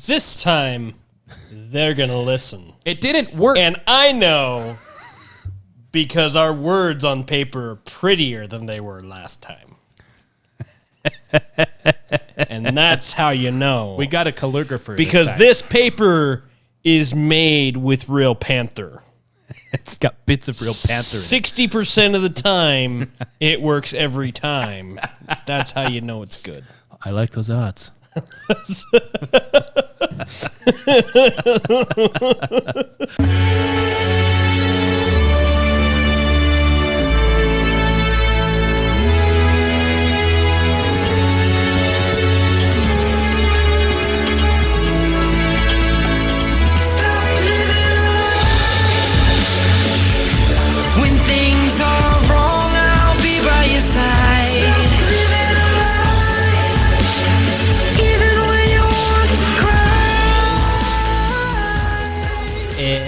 This time, they're going to listen. It didn't work. And I know because our words on paper are prettier than they were last time. And that's how you know. We got a calligrapher. Because this paper is made with real panther. It's got bits of real panther in it. 60% of the time, it works every time. That's how you know it's good. I like those odds. When things are wrong, I'll be by your side. Even when you want to cry.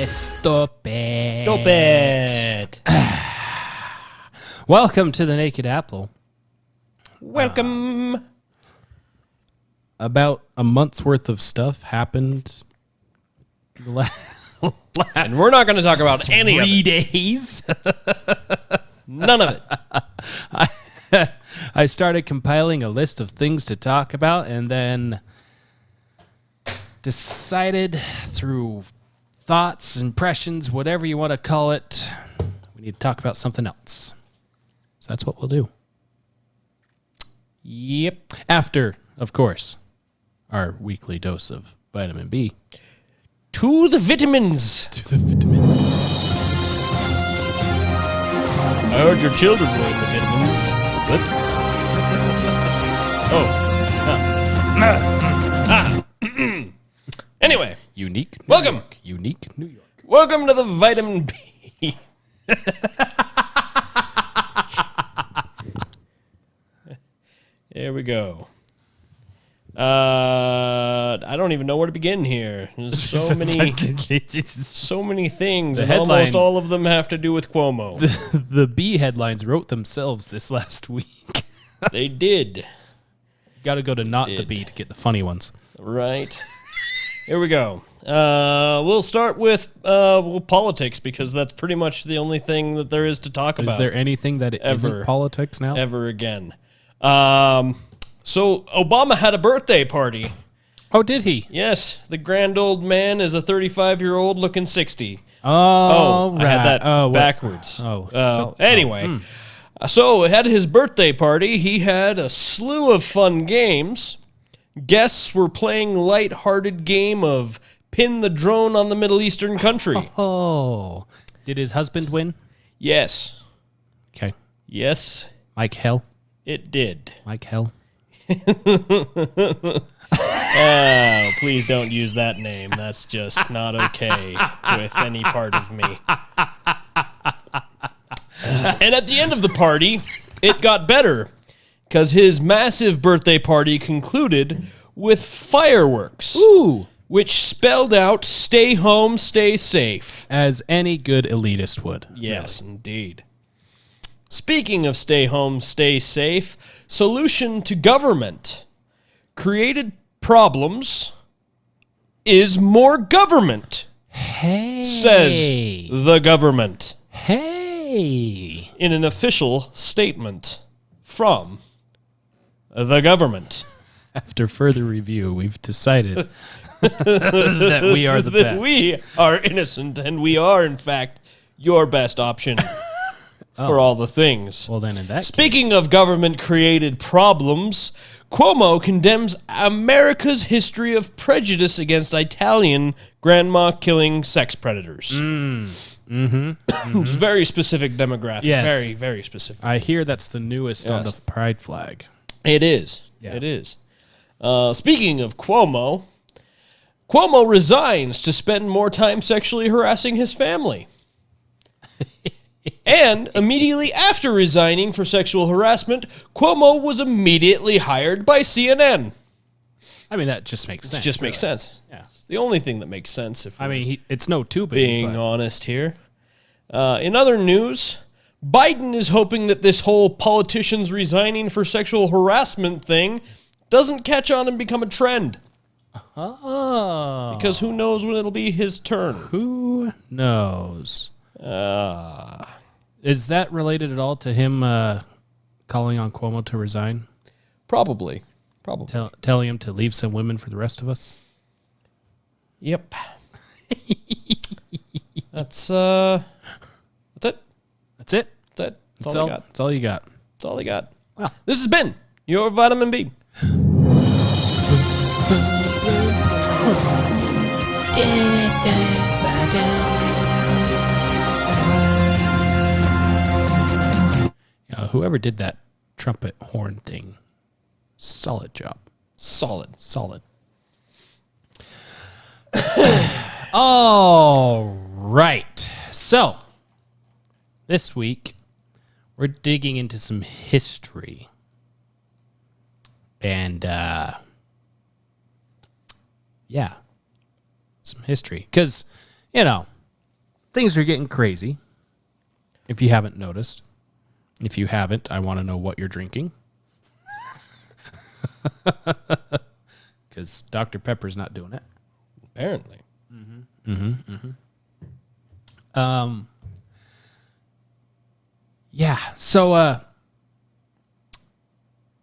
Stop it. Stop it. Welcome to the Naked Apple. Welcome. About a month's worth of stuff happened the last And we're not going to talk about any of 3 it. days. None of it. I started compiling a list of things to talk about and then decided through thoughts, impressions, whatever you want to call it, we need to talk about something else. So that's what we'll do. Yep. After, of course, our weekly dose of vitamin B. To the vitamins. To the vitamins. I heard your children were in the vitamins. What? Anyway, Unique. New Welcome. York. Unique New York. welcome to the vitamin B. There we go. I don't even know where to begin here. There's so many things, The and almost headline- all of them have to do with Cuomo. The B headlines wrote themselves this last week. They did, Got to go to not the B to get the funny ones. right? Here we go. We'll start with politics because that's pretty much the only thing that there is to talk about. Is there anything that Ever. isn't politics now? ever again? So Obama had a birthday party. Oh, did he? Yes, the grand old man is a 35-year-old looking 60. Oh, I had that Oh, what- backwards. Oh, Anyway, so at his birthday party, he had a slew of fun games. Guests were playing light-hearted game of pin the drone on the Middle Eastern country. Oh. Did his husband win? Yes. Okay. Yes, Mike Hell. it did. Mike Hell. Oh, please don't use that name. That's just not okay with any part of me. And at the end of the party, it got better because his massive birthday party concluded with fireworks, Ooh. which spelled out stay home, stay safe. As any good elitist would. Yes, indeed. Speaking of stay home, stay safe, solution to government. Created problems is more government, Hey. says the government Hey. in an official statement from the government. After further review, we've decided that we are the That best. we are innocent and we are, in fact, your best option for all the things. Well, then in that Speaking case, of government-created problems, Cuomo condemns America's history of prejudice against Italian grandma-killing sex predators. Very specific demographic. Yes. Very, very specific. I hear that's the newest on the Yes. pride flag. It is. Yeah. It is. Speaking of Cuomo, Cuomo resigns to spend more time sexually harassing his family. And immediately after resigning for sexual harassment, Cuomo was immediately hired by CNN. I mean, that just makes It sense. just makes sense. Yeah. It's the only thing that makes sense if I we're mean, it's no tubing. being but honest here. In other news, Biden is hoping that this whole politicians resigning for sexual harassment thing doesn't catch on and become a trend. Oh. Because who knows when it'll be his turn. Who knows? Ah. Is that related at all to him calling on Cuomo to resign? Probably. Telling him to leave some women for the rest of us? Yep. That's it. That's it? That's it. That's all I got. That's all you got. That's all I got. Wow. This has been your vitamin B. Whoever did that trumpet horn thing, solid job. Solid. All right. So, this week, we're digging into some history. And, yeah, some history. Because, things are getting crazy, if you haven't noticed. If you haven't, I want to know what you're drinking. Because Dr. Pepper's not doing it. Apparently. Yeah. So,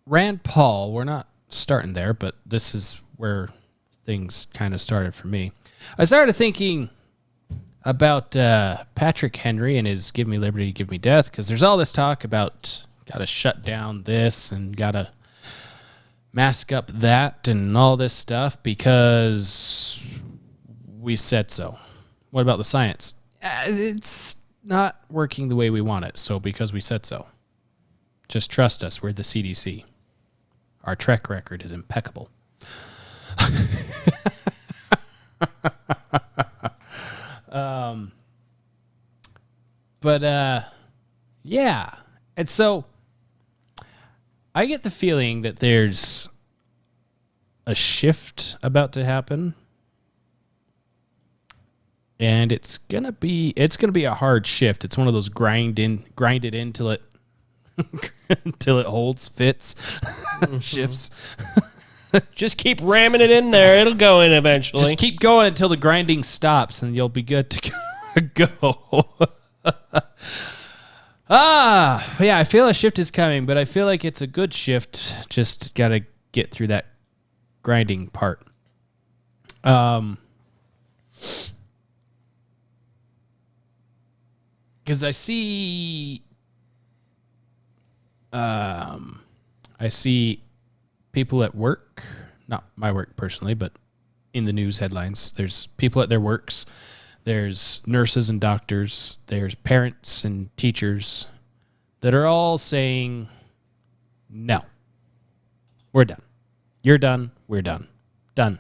Rand Paul, we're not starting there, but this is where things kind of started for me. I started thinking about Patrick Henry and his Give Me Liberty, Give Me Death, because there's all this talk about got to shut down this and got to mask up that and all this stuff because we said so. What about the science? It's not working the way we want it, so because we said so. Just trust us. We're the CDC. Our track record is impeccable. Yeah. And so I get the feeling that there's a shift about to happen. And it's gonna be a hard shift. It's one of those grind it in till it until it holds, fits, shifts. Just keep ramming it in there. It'll go in eventually. Just keep going until the grinding stops, and you'll be good to go. Yeah, I feel a shift is coming, but I feel like it's a good shift. Just got to get through that grinding part. Because I see people at work, not my work personally, but in the news headlines, there's people at their works, there's nurses and doctors, there's parents and teachers that are all saying, no, we're done. You're done. We're done. Done.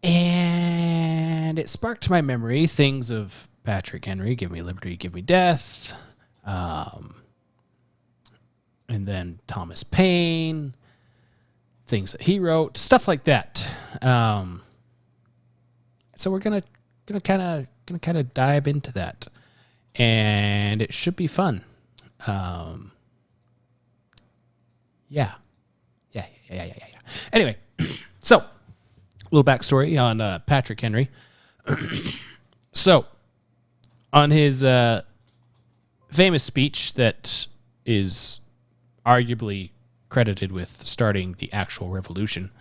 And it sparked to my memory things of Patrick Henry, Give Me Liberty, Give Me Death, and then Thomas Paine, things that he wrote, stuff like that. So we're gonna kind of dive into that, and it should be fun. Yeah. Anyway, so a little backstory on Patrick Henry. So, on his famous speech that is arguably credited with starting the actual revolution,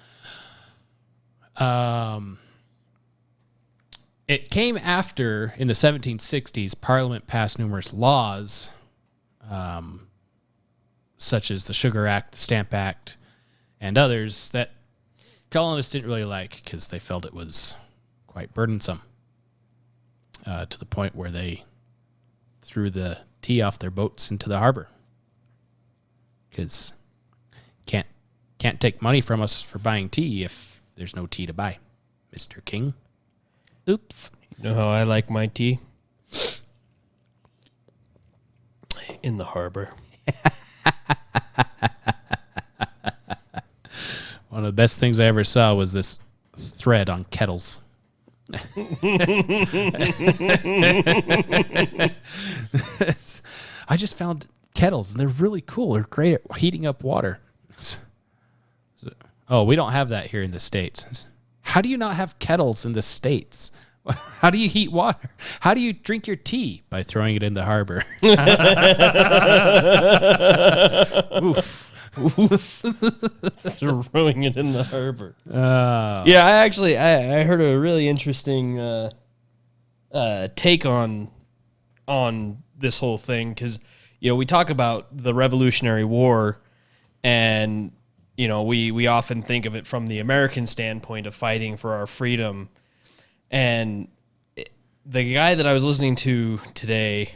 it came after, in the 1760s, Parliament passed numerous laws, such as the Sugar Act, the Stamp Act, and others that colonists didn't really like because they felt it was quite burdensome, to the point where they threw the tea off their boats into the harbor. Because can't take money from us for buying tea if there's no tea to buy, Mr. King. Oops. You know how I like my tea? In the harbor. One of the best things I ever saw was this thread on kettles. I just found kettles, and they're really cool. They're great at heating up water. Oh, we don't have that here in the States. How do you not have kettles in the States? How do you heat water? How do you drink your tea? By throwing it in the harbor. Oof. Throwing it in the harbor. Yeah, I heard a really interesting take on this whole thing, because we talk about the Revolutionary War, and we often think of it from the American standpoint of fighting for our freedom. And the guy that I was listening to today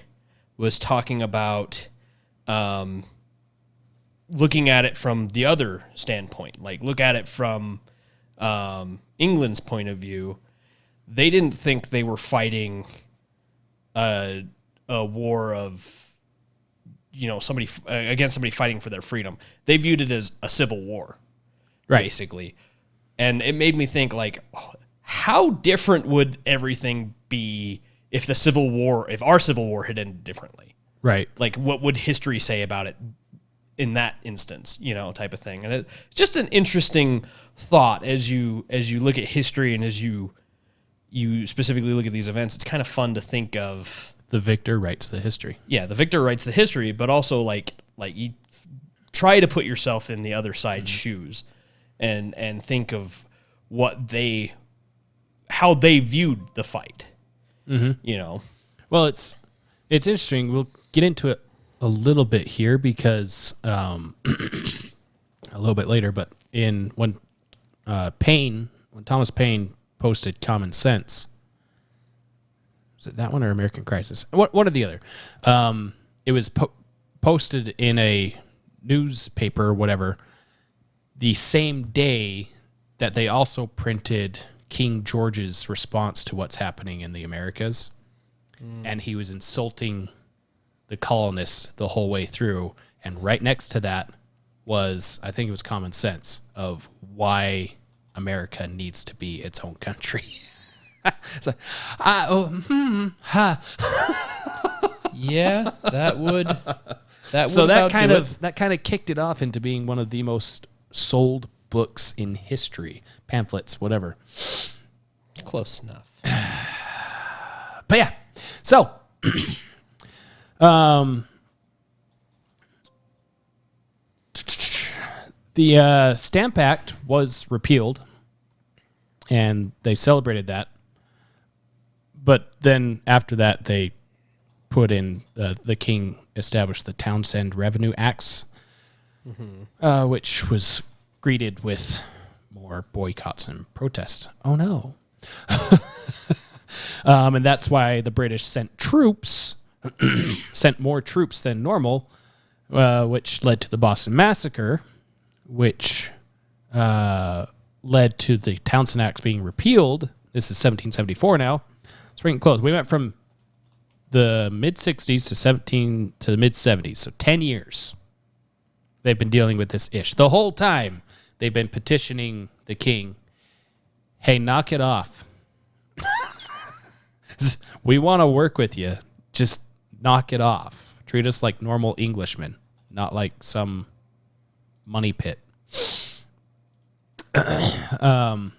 was talking about looking at it from the other standpoint. Like, look at it from England's point of view. They didn't think they were fighting a war of somebody against somebody fighting for their freedom. They viewed it as a civil war, basically. And it made me think, like, how different would everything be if our Civil War had ended differently? Right. Like, what would history say about it in that instance, type of thing? And it's just an interesting thought as you look at history, and as you specifically look at these events. It's kind of fun to think of. The victor writes the history. Yeah, the victor writes the history, but also like you try to put yourself in the other side's shoes, and think of how they viewed the fight. Well, it's interesting. We'll get into it a little bit here because a little bit later. But when Thomas Paine posted Common Sense. Was it that one or American Crisis? One or the other. It was posted in a newspaper or whatever the same day that they also printed King George's response to what's happening in the Americas. And he was insulting the colonists the whole way through. And right next to that was, I think it was Common Sense of why America needs to be its own country. It's like, yeah, that would. So that kind of kicked it off into being one of the most sold books in history, pamphlets, whatever. Close enough. But yeah, so the Stamp Act was repealed, and they celebrated that. But then after that, they put in the king established the Townshend Revenue Acts, which was greeted with more boycotts and protests. Oh no. And that's why the British sent more troops than normal, which led to the Boston Massacre, which led to the Townshend Acts being repealed. This is 1774 now. It's getting close. We went from the mid-60s to the mid-70s, so 10 years. They've been dealing with this ish. The whole time, they've been petitioning the king, hey, knock it off. We want to work with you. Just knock it off. Treat us like normal Englishmen, not like some money pit. But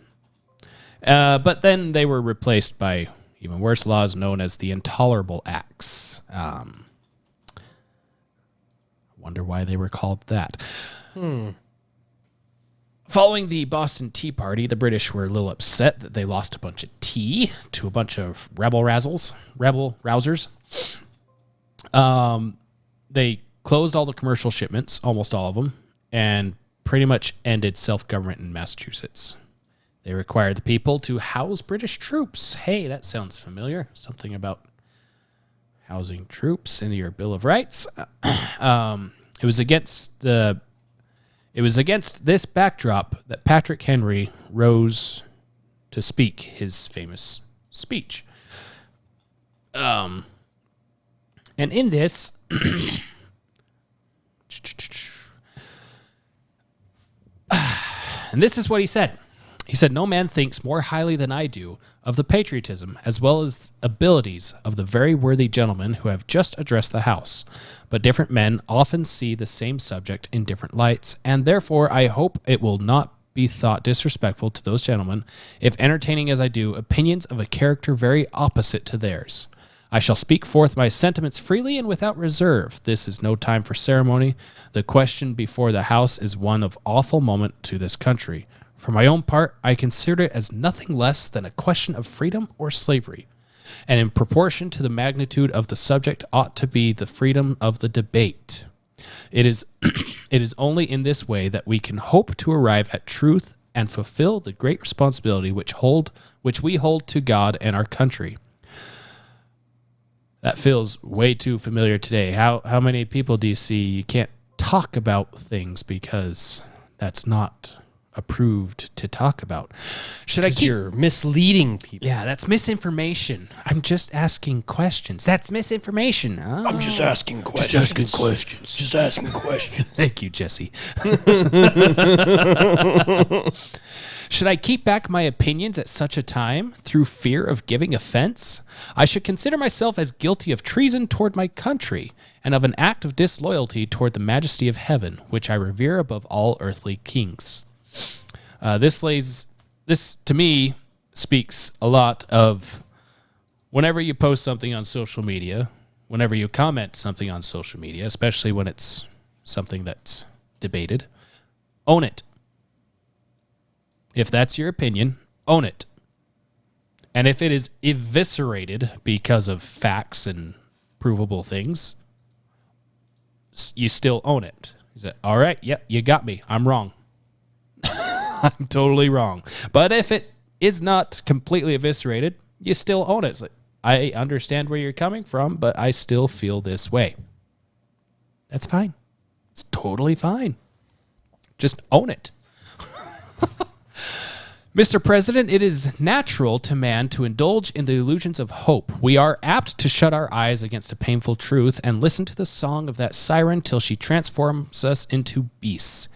then they were replaced by even worse laws known as the Intolerable Acts. Wonder why they were called that. Following the Boston Tea Party, the British were a little upset that they lost a bunch of tea to a bunch of rebel rousers. They closed all the commercial shipments, almost all of them, and pretty much ended self-government in Massachusetts. They required the people to house British troops. Hey, that sounds familiar. Something about housing troops in your Bill of Rights. It was against this backdrop that Patrick Henry rose to speak his famous speech. And in this, and this is what he said. He said, "No man thinks more highly than I do of the patriotism as well as abilities of the very worthy gentlemen who have just addressed the House. But different men often see the same subject in different lights, and therefore I hope it will not be thought disrespectful to those gentlemen if entertaining as I do opinions of a character very opposite to theirs. I shall speak forth my sentiments freely and without reserve. This is no time for ceremony. The question before the House is one of awful moment to this country. For my own part, I consider it as nothing less than a question of freedom or slavery, and in proportion to the magnitude of the subject ought to be the freedom of the debate. It is it is only in this way that we can hope to arrive at truth and fulfill the great responsibility which we hold to God and our country." That feels way too familiar today. How many people do you see you can't talk about things because that's not approved to talk about? Should I keep... You're misleading people. Yeah, that's misinformation. I'm just asking questions. That's misinformation. Oh. I'm just asking questions. Just asking questions. Thank you, Jesse. Should I keep back my opinions at such a time through fear of giving offense? I should consider myself as guilty of treason toward my country and of an act of disloyalty toward the majesty of heaven, which I revere above all earthly kings. This to me speaks a lot of whenever you post something on social media, whenever you comment something on social media, especially when it's something that's debated, own it. If that's your opinion, own it. And if it is eviscerated because of facts and provable things, you still own it. You say, all right, yep, you got me. I'm wrong. I'm totally wrong. But if it is not completely eviscerated, you still own it. It's like, I understand where you're coming from, but I still feel this way. That's fine. It's totally fine. Just own it. Mr. President, it is natural to man to indulge in the illusions of hope. We are apt to shut our eyes against a painful truth and listen to the song of that siren till she transforms us into beasts.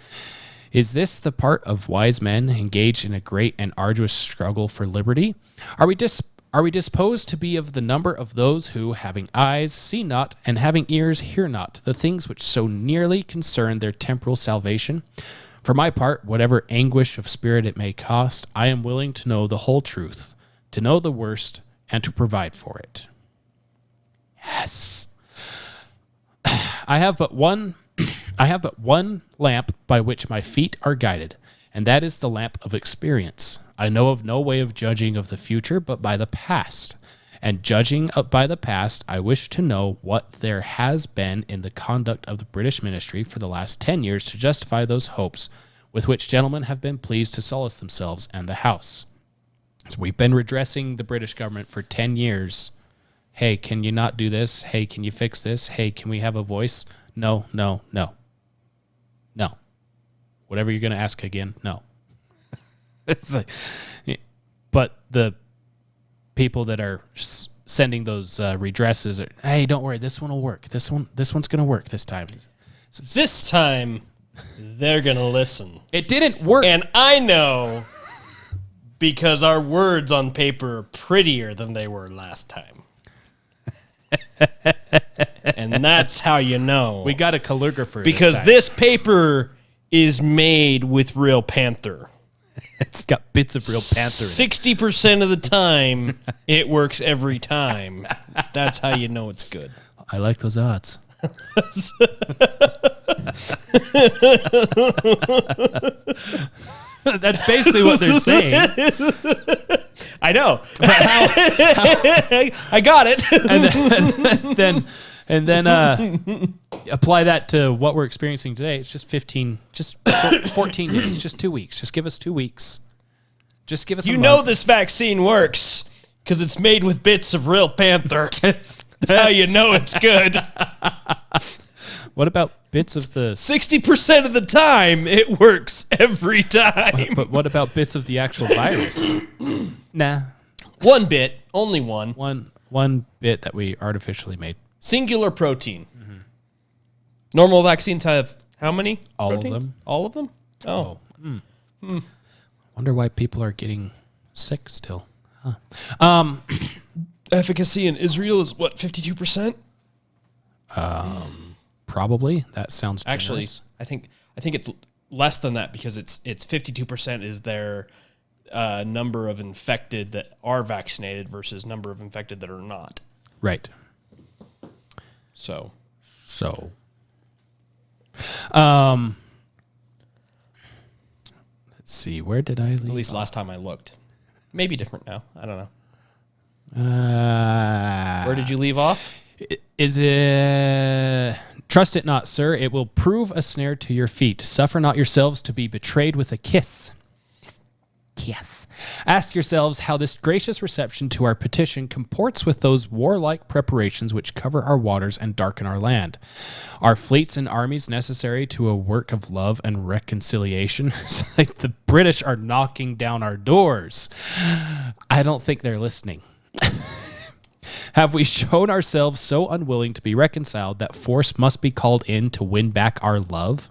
Is this the part of wise men engaged in a great and arduous struggle for liberty? Are we disposed to be of the number of those who, having eyes, see not, and having ears, hear not, the things which so nearly concern their temporal salvation? For my part, whatever anguish of spirit it may cost, I am willing to know the whole truth, to know the worst, and to provide for it. Yes. I have but one lamp by which my feet are guided, and that is the lamp of experience. I know of no way of judging of the future but by the past. And judging by the past, I wish to know what there has been in the conduct of the British ministry for the last 10 years to justify those hopes with which gentlemen have been pleased to solace themselves and the House. So we've been redressing the British government for 10 years. Hey, can you not do this? Hey, can you fix this? Hey, can we have a voice? No, no, no. No. Whatever you're going to ask again, no. It's like, but the people that are sending those redresses are, hey, don't worry, this one will work. This one's going to work this time. So this time, they're going to listen. It didn't work. And I know because our words on paper are prettier than they were last time. And that's how you know. We got a calligrapher. Because this paper is made with real panther. It's got bits of real panther in it. 60% of the time, it works every time. That's how you know it's good. I like those odds. That's basically what they're saying. I know. I got it. And then apply that to what we're experiencing today. It's just 14 days, just 2 weeks. Just give us 2 weeks. Just give us a month. You know this vaccine works because it's made with bits of real panther. That's how you know it's good. What about bits of the... 60% of the time, it works every time. But what about bits of the actual virus? Nah. One bit, only one. One bit that we artificially made. Singular protein. Mm-hmm. Normal vaccines have how many? All proteins? of them. All of them? Oh. Wonder why people are getting sick still. Huh. Efficacy in Israel is what, 52%? Probably. That sounds Actually, generous. I think it's less than that because it's 52% is their number of infected that are vaccinated versus number of infected that are not. Right. So, let's see. Where did I leave? at least last time I looked. Maybe different now. I don't know. Where did you leave off? Is it... Trust it not, sir. It will prove a snare to your feet. Suffer not yourselves to be betrayed with a kiss. Kiss. Ask yourselves how this gracious reception to our petition comports with those warlike preparations which cover our waters and darken our land. Are fleets and armies necessary to a work of love and reconciliation? It's like the British are knocking down our doors. I don't think they're listening. Have we shown ourselves so unwilling to be reconciled that force must be called in to win back our love?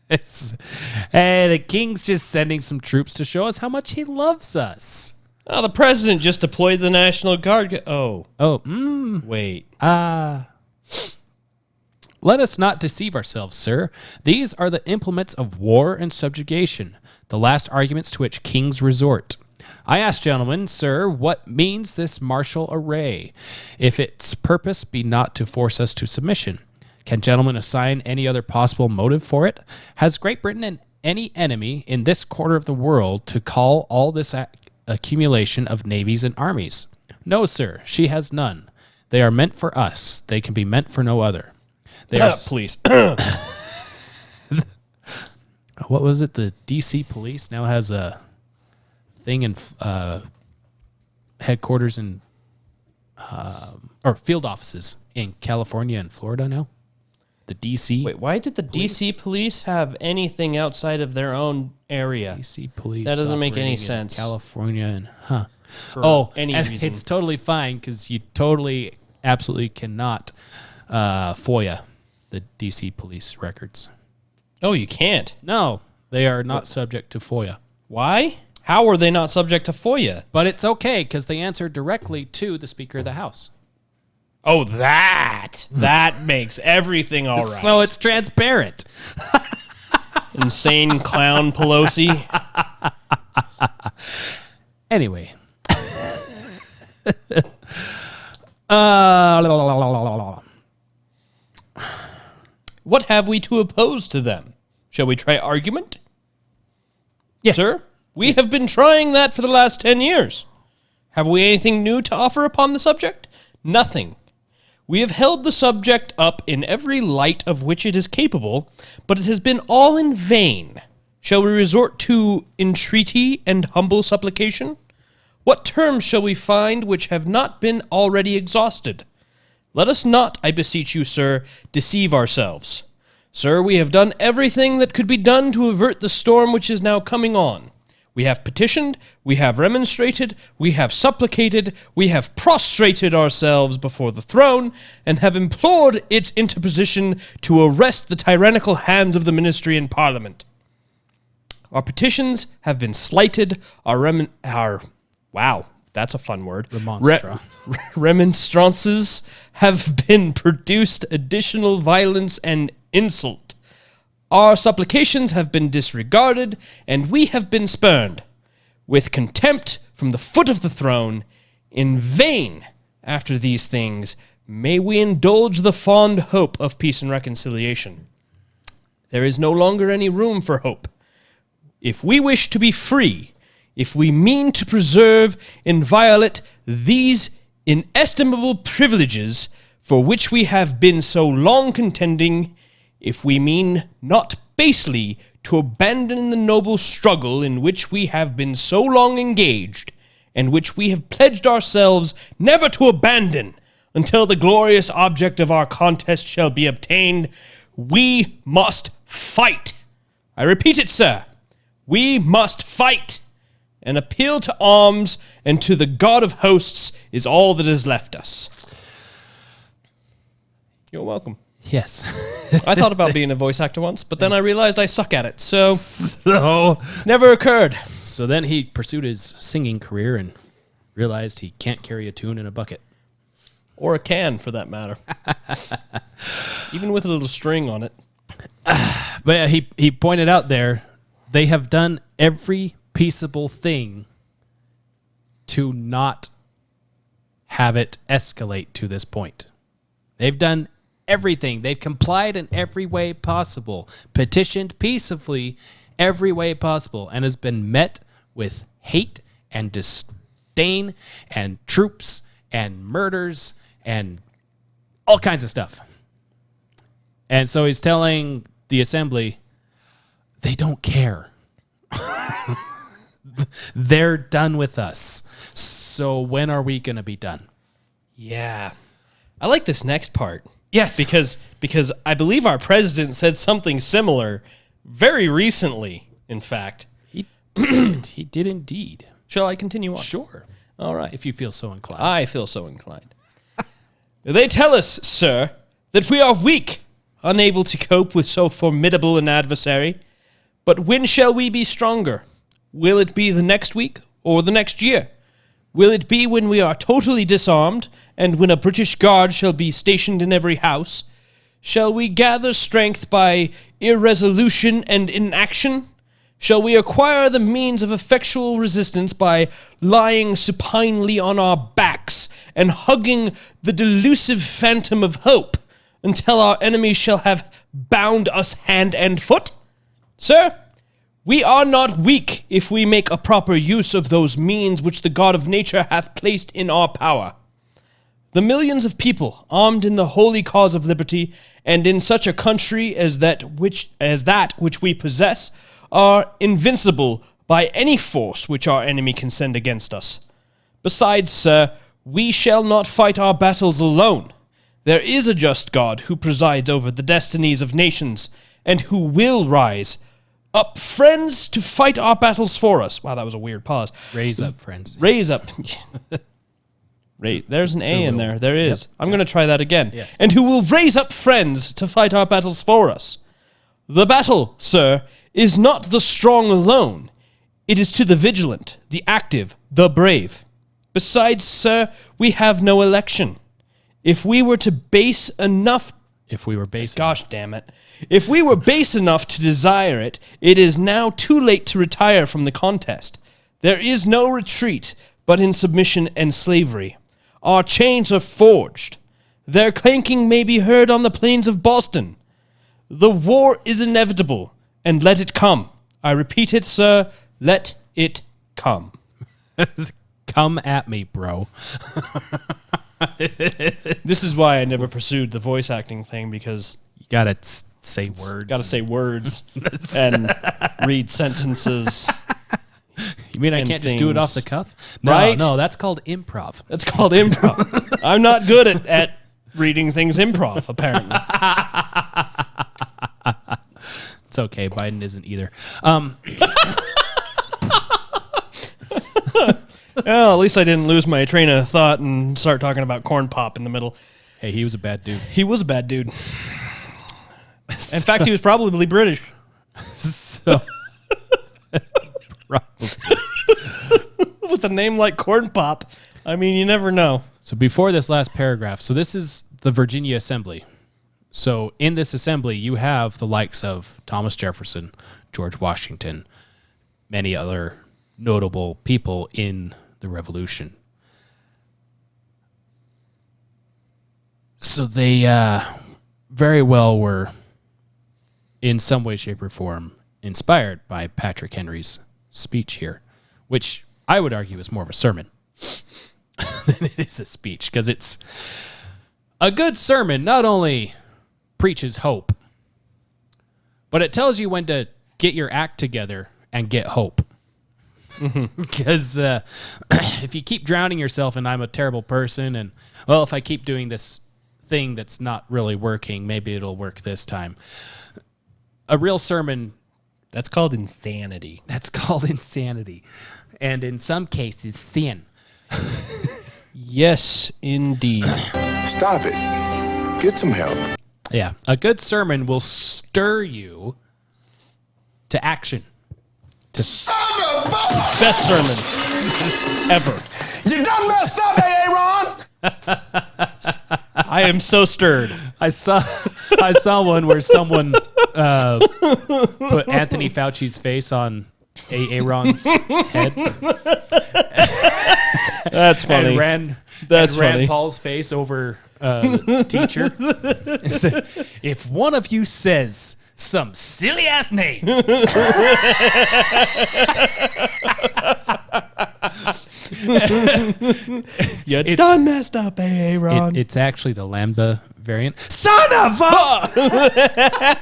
Hey, the king's just sending some troops to show us how much he loves us. Oh, the president just deployed the National Guard. Wait. Let us not deceive ourselves, sir. These are the implements of war and subjugation, the last arguments to which kings resort. I ask, gentlemen, sir, what means this martial array, if its purpose be not to force us to submission? Can gentlemen assign any other possible motive for it? Has Great Britain any enemy in this quarter of the world to call all this accumulation of navies and armies? No, sir, she has none. They are meant for us. They can be meant for no other. They are Please. What was it? The DC police now has a thing in headquarters in or field offices in California and Florida now. The DC. Wait, why did the DC police have anything outside of their own area? DC police. That doesn't make any operating in sense. California and For any and reason. it's totally fine because you totally, absolutely cannot FOIA the DC police records. Oh, you can't. No, they are not subject to FOIA. Why? How are they not subject to FOIA? But it's okay because they answer directly to the Speaker of the House. Oh, that makes everything all right. So it's transparent. Insane clown Pelosi. Anyway. What have we to oppose to them? Shall we try argument? Yes. Sir, we have been trying that for the last 10 years. Have we anything new to offer upon the subject? Nothing. We have held the subject up in every light of which it is capable, but it has been all in vain. Shall we resort to entreaty and humble supplication? What terms shall we find which have not been already exhausted? Let us not, I beseech you, sir, deceive ourselves. Sir, we have done everything that could be done to avert the storm which is now coming on. We have petitioned, we have remonstrated, we have supplicated, we have prostrated ourselves before the throne, and have implored its interposition to arrest the tyrannical hands of the ministry and parliament. Our petitions have been slighted, wow, that's a fun word. Remonstrances have been produced additional violence and insult. Our supplications have been disregarded, and we have been spurned with contempt from the foot of the throne. In vain, after these things, may we indulge the fond hope of peace and reconciliation. There is no longer any room for hope. If we wish to be free, if we mean to preserve inviolate these inestimable privileges for which we have been so long contending, if we mean not basely to abandon the noble struggle in which we have been so long engaged, and which we have pledged ourselves never to abandon until the glorious object of our contest shall be obtained, we must fight. I repeat it, sir. We must fight. An appeal to arms and to the God of hosts is all that is left us. You're welcome. Yes. I thought about being a voice actor once, but then I realized I suck at it, so So never occurred. then he pursued his singing career and realized he can't carry a tune in a bucket. Or a can, for that matter. Even with a little string on it. But yeah, he pointed out there, they have done every peaceable thing to not have it escalate to this point. They've done everything. They've complied in every way possible, petitioned peaceably every way possible, and has been met with hate and disdain and troops and murders and all kinds of stuff. And so he's telling the assembly, they don't care. They're done with us. So when are we going to be done? Yeah. I like this next part. Yes. Because I believe our president said something similar very recently, in fact. He did. He did indeed. Shall I continue on? Sure. All right. If you feel so inclined. I feel so inclined. They tell us, sir, that we are weak, unable to cope with so formidable an adversary. But when shall we be stronger? Will it be the next week or the next year? Will it be when we are totally disarmed and when a British guard shall be stationed in every house? Shall we gather strength by irresolution and inaction? Shall we acquire the means of effectual resistance by lying supinely on our backs and hugging the delusive phantom of hope until our enemies shall have bound us hand and foot? Sir, we are not weak if we make a proper use of those means which the God of nature hath placed in our power. The millions of people armed in the holy cause of liberty and in such a country as that which we possess are invincible by any force which our enemy can send against us. Besides, sir, we shall not fight our battles alone. There is a just God who presides over the destinies of nations and who will rise up friends to fight our battles for us. Wow, that was a weird pause. Raise up, friends. Raise up. There's an A in there. There is. Yep. I'm going to try that again. Yes. And who will raise up friends to fight our battles for us. The battle, sir, is not the strong alone. It is to the vigilant, the active, the brave. Besides, sir, we have no election. If we were base enough If we were basic. Gosh damn it. If we were base enough to desire it, it is now too late to retire from the contest. There is no retreat but in submission and slavery. Our chains are forged. Their clanking may be heard on the plains of Boston. The war is inevitable, and let it come. I repeat it, sir, let it come. Come at me, bro. This is why I never pursued the voice acting thing, because You gotta say words. got to say words and read sentences. You mean I and can't just do it off the things. cuff? No, Right? no, that's called improv. That's called improv. I'm not good at reading things improv, apparently. It's okay. Biden isn't either. Well, at least I didn't lose my train of thought and start talking about corn pop in the middle. Hey, he was a bad dude. He was a bad dude. In fact, he was probably British. So, probably. With a name like corn pop, I mean, you never know. So before this last paragraph, so this is the Virginia Assembly. So in this assembly, you have the likes of Thomas Jefferson, George Washington, many other notable people in the Revolution. So they very well were, in some way, shape, or form, inspired by Patrick Henry's speech here, which I would argue is more of a sermon than it is a speech, because it's a good sermon not only preaches hope, but it tells you when to get your act together and get hope. Because if you keep drowning yourself in I'm a terrible person and, well, if I keep doing this thing that's not really working, maybe it'll work this time. A real sermon, That's called insanity. that's called insanity. And in some cases, sin. Yes, indeed. Stop it. Get some help. Yeah, a good sermon will stir you to action. Son of a... Best sermon ever. You done messed up, Aaron! I am so stirred. I saw one where someone put Anthony Fauci's face on Aaron's head. That's funny. And That's Rand funny. Paul's face over the teacher. It said, if one of you says some silly ass name, You It's- done messed up, Aaron. it's actually the Lambda variant. Son of a!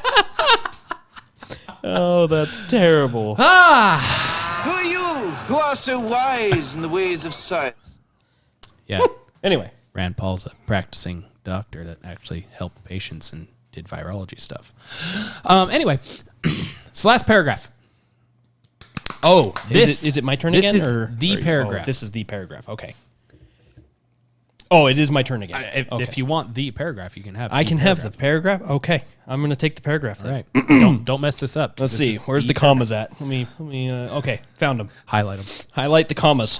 Oh, that's terrible. Who are you who are so wise in the ways of science? Yeah, Anyway, Rand Paul's a practicing doctor that actually helped patients and did virology stuff. Anyway, so last paragraph. oh, This- is it my turn this again? is or the or- paragraph. Oh, this is the paragraph. Okay. Oh, it is my turn again. If you want the paragraph, you can have. I the can have the paragraph. paragraph. Okay, I'm gonna take the paragraph. Then. All right. don't mess this up. Let's This see. is Where's the commas at? Let me. Okay, found them. highlight them. Highlight the commas.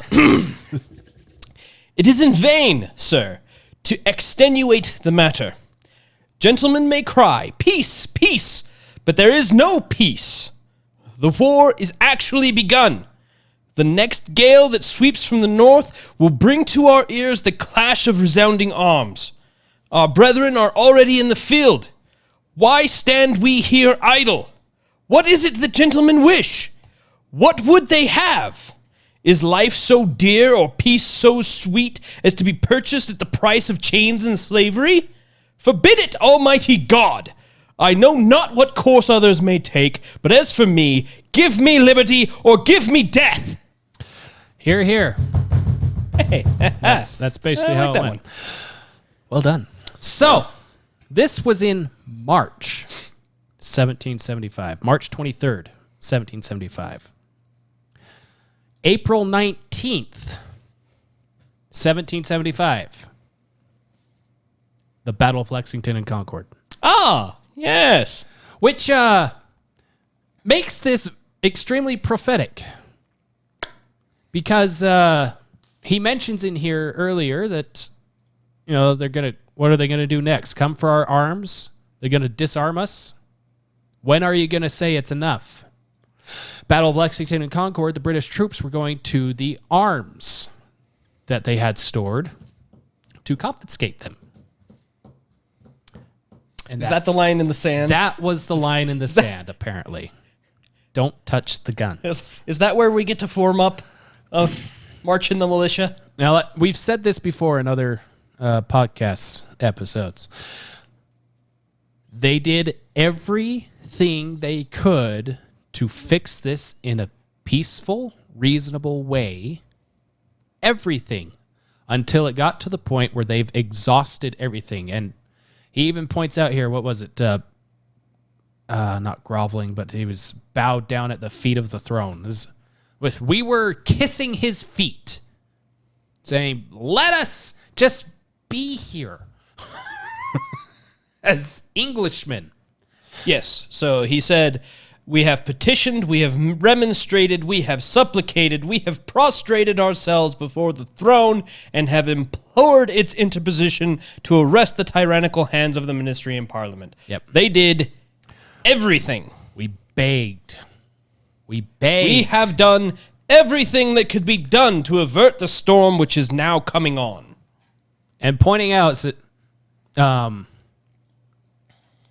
It is in vain, sir, to extenuate the matter. Gentlemen may cry, peace, peace, but there is no peace. The war is actually begun. The next gale that sweeps from the north will bring to our ears the clash of resounding arms. Our brethren are already in the field. Why stand we here idle? What is it the gentlemen wish? What would they have? Is life so dear or peace so sweet as to be purchased at the price of chains and slavery? Forbid it, Almighty God! I know not what course others may take, but as for me, give me liberty or give me death! Here, here. Hey, That's basically I how like it that went. one. Well done. So, this was in March 1775. March 23rd, 1775. April 19th, 1775. The Battle of Lexington and Concord. Ah, yes. Which makes this extremely prophetic. Because he mentions in here earlier that, what are they gonna do next? Come for our arms? They're gonna disarm us? When are you gonna say it's enough? Battle of Lexington and Concord, the British troops were going to the arms that they had stored to confiscate them. And Is that the line in the sand? That was the line in the sand, apparently. Don't touch the gun. Is that where we get to form up? March in the militia? Now, we've said this before in other podcast episodes. They did everything they could to fix this in a peaceful, reasonable way. Everything. Until it got to the point where they've exhausted everything. And he even points out here, what was it? Not groveling, but he was bowed down at the feet of the throne. We were kissing his feet, saying, let us just be here as Englishmen. Yes. So he said, we have petitioned, we have remonstrated, we have supplicated, we have prostrated ourselves before the throne and have implored its interposition to arrest the tyrannical hands of the ministry and parliament. Yep. They did everything. We begged. We begged. We have done everything that could be done to avert the storm which is now coming on. And pointing out that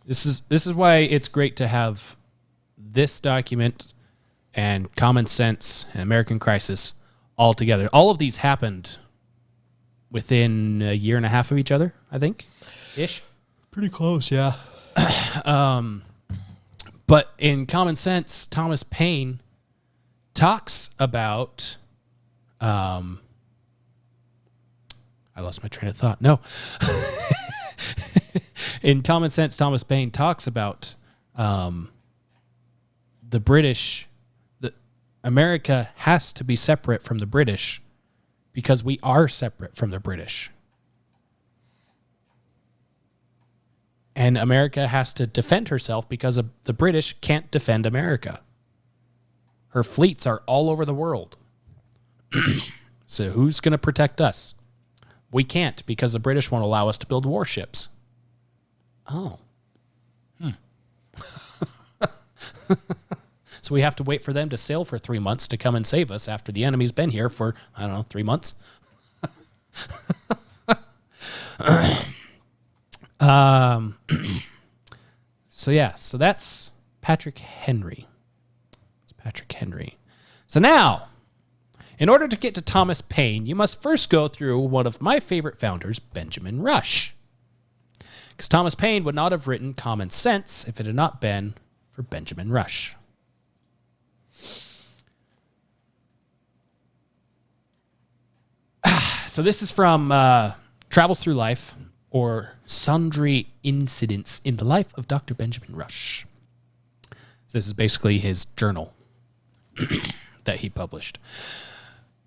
this is why it's great to have this document and Common Sense and American Crisis all together. All of these happened within a year and a half of each other, I think, ish. Pretty close, yeah. But in Common Sense, Thomas Paine talks about. I lost my train of thought. No. In Common Sense, Thomas Paine talks about the British. America has to be separate from the British because we are separate from the British. And America has to defend herself because the British can't defend America. Her fleets are all over the world. So who's going to protect us? We can't because the British won't allow us to build warships. Oh. So we have to wait for them to sail for 3 months to come and save us after the enemy's been here for, 3 months. So that's Patrick Henry. It's Patrick Henry. So now, in order to get to Thomas Paine, you must first go through one of my favorite founders, Benjamin Rush. Because Thomas Paine would not have written Common Sense if it had not been for Benjamin Rush. So this is from Travels Through Life, or Sundry Incidents in the Life of Dr. Benjamin Rush. So this is basically his journal that he published.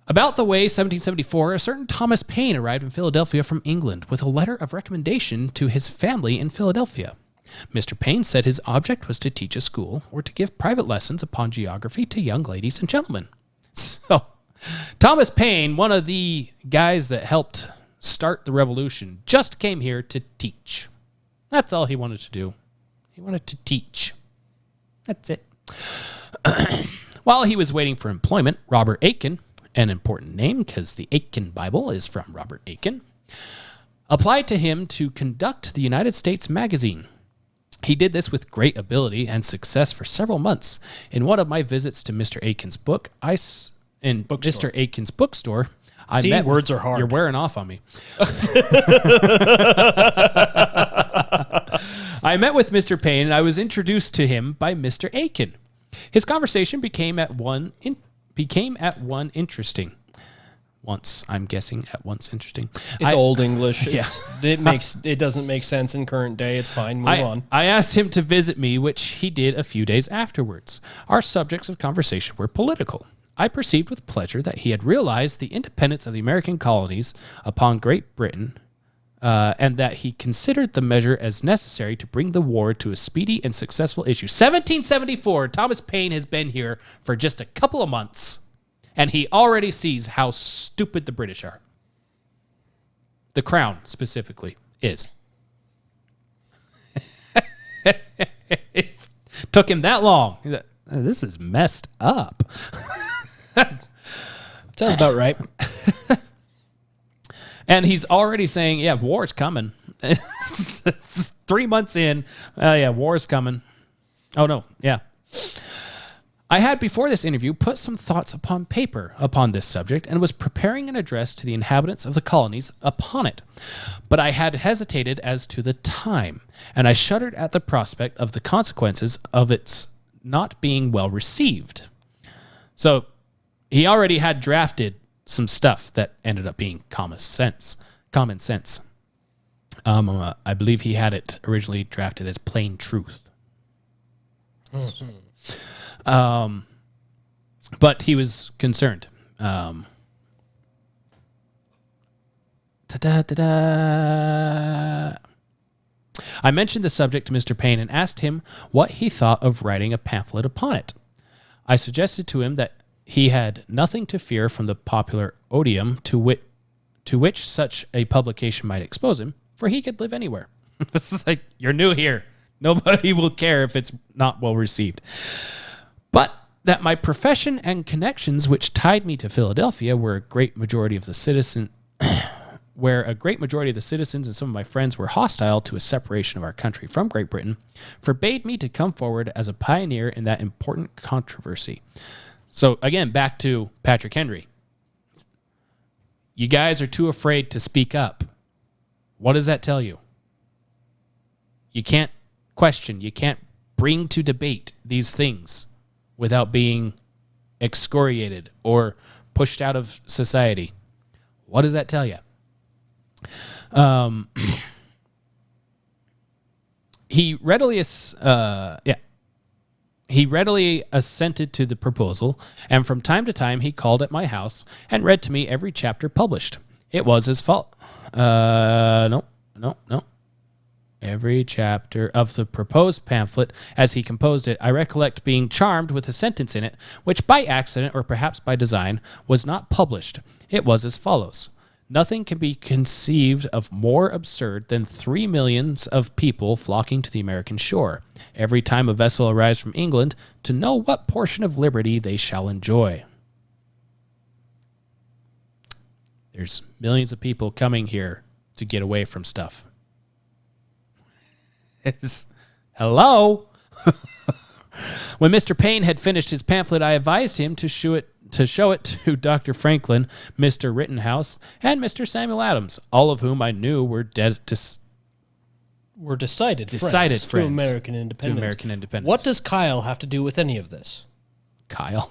About the way 1774, a certain Thomas Paine arrived in Philadelphia from England with a letter of recommendation to his family in Philadelphia. Mr. Paine said his object was to teach a school or to give private lessons upon geography to young ladies and gentlemen. So, Thomas Paine, one of the guys that helped start the revolution, just came here to teach. That's all he wanted to do. He wanted to teach. That's it. While he was waiting for employment, Robert Aiken, an important name because the Aiken Bible is from Robert Aiken, applied to him to conduct the United States Magazine. He did this with great ability and success for several months. In one of my visits to Mr. Aiken's Mr. Aiken's bookstore, words are hard. You're wearing off on me. I met with Mr. Paine, and I was introduced to him by Mr. Aiken. His conversation became at one interesting. I'm guessing at once interesting. It's old English. Yeah. It doesn't make sense in current day. It's fine. Move on. I asked him to visit me, which he did a few days afterwards. Our subjects of conversation were political. I perceived with pleasure that he had realized the independence of the American colonies upon Great Britain, and that he considered the measure as necessary to bring the war to a speedy and successful issue. 1774, Thomas Paine has been here for just a couple of months, and he already sees how stupid the British are. The Crown, specifically, is. It took him that long. This is messed up. Sounds about right. And he's already saying, yeah, war's coming. 3 months in, war's coming. Oh, no, yeah. I had, before this interview, put some thoughts upon paper upon this subject and was preparing an address to the inhabitants of the colonies upon it. But I had hesitated as to the time, and I shuddered at the prospect of the consequences of its not being well received. So he already had drafted some stuff that ended up being common sense. I believe he had it originally drafted as plain truth. But he was concerned. I mentioned the subject to Mr. Paine and asked him what he thought of writing a pamphlet upon it. I suggested to him that he had nothing to fear from the popular odium to which such a publication might expose him, for he could live anywhere. This is like, you're new here. Nobody will care if it's not well received. But that my profession and connections which tied me to Philadelphia, where a great majority of the citizens and some of my friends were hostile to a separation of our country from Great Britain, forbade me to come forward as a pioneer in that important controversy. So again, back to Patrick Henry. You guys are too afraid to speak up. What does that tell you? You can't question, you can't bring to debate these things without being excoriated or pushed out of society. What does that tell you? He readily assented to the proposal, and from time to time he called at my house and read to me every chapter published. It was his fault. No. every chapter of the proposed pamphlet as he composed it, I recollect being charmed with a sentence in it, which by accident, or perhaps by design, was not published. It was as follows. Nothing can be conceived of more absurd than 3 millions of people flocking to the American shore, every time a vessel arrives from England, to know what portion of liberty they shall enjoy. There's millions of people coming here to get away from stuff. Hello? When Mr. Payne had finished his pamphlet, I advised him to show it to Dr. Franklin, Mr. Rittenhouse, and Mr. Samuel Adams, all of whom I knew were decided friends to friends American independence. to American independence. What does Kyle have to do with any of this? Kyle?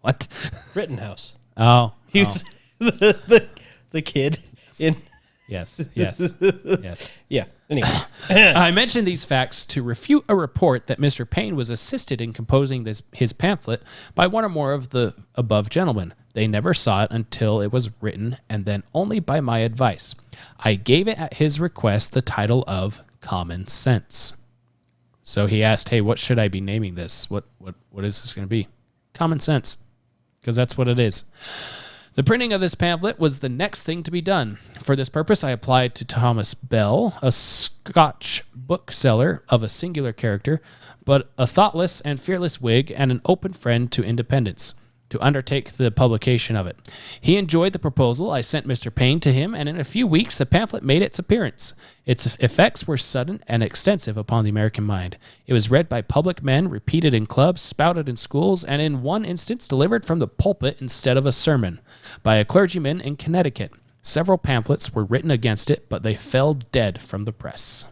What? Rittenhouse. Oh, He was the kid in... yes, yes. Yeah, anyway. I mentioned these facts to refute a report that Mr. Payne was assisted in composing his pamphlet by one or more of the above gentlemen. They never saw it until it was written, and then only by my advice. I gave it at his request the title of Common Sense. So he asked, hey, what should I be naming this? What is this going to be? Common Sense, because that's what it is. The printing of this pamphlet was the next thing to be done. For this purpose, I applied to Thomas Bell, a Scotch bookseller of a singular character, but a thoughtless and fearless Whig and an open friend to independence, to undertake the publication of it. He enjoyed the proposal. I sent Mr. Payne to him, and in a few weeks the pamphlet made its appearance. Its effects were sudden and extensive upon the American mind. It was read by public men, repeated in clubs, spouted in schools, and in one instance delivered from the pulpit instead of a sermon, by a clergyman in Connecticut. Several pamphlets were written against it, but they fell dead from the press.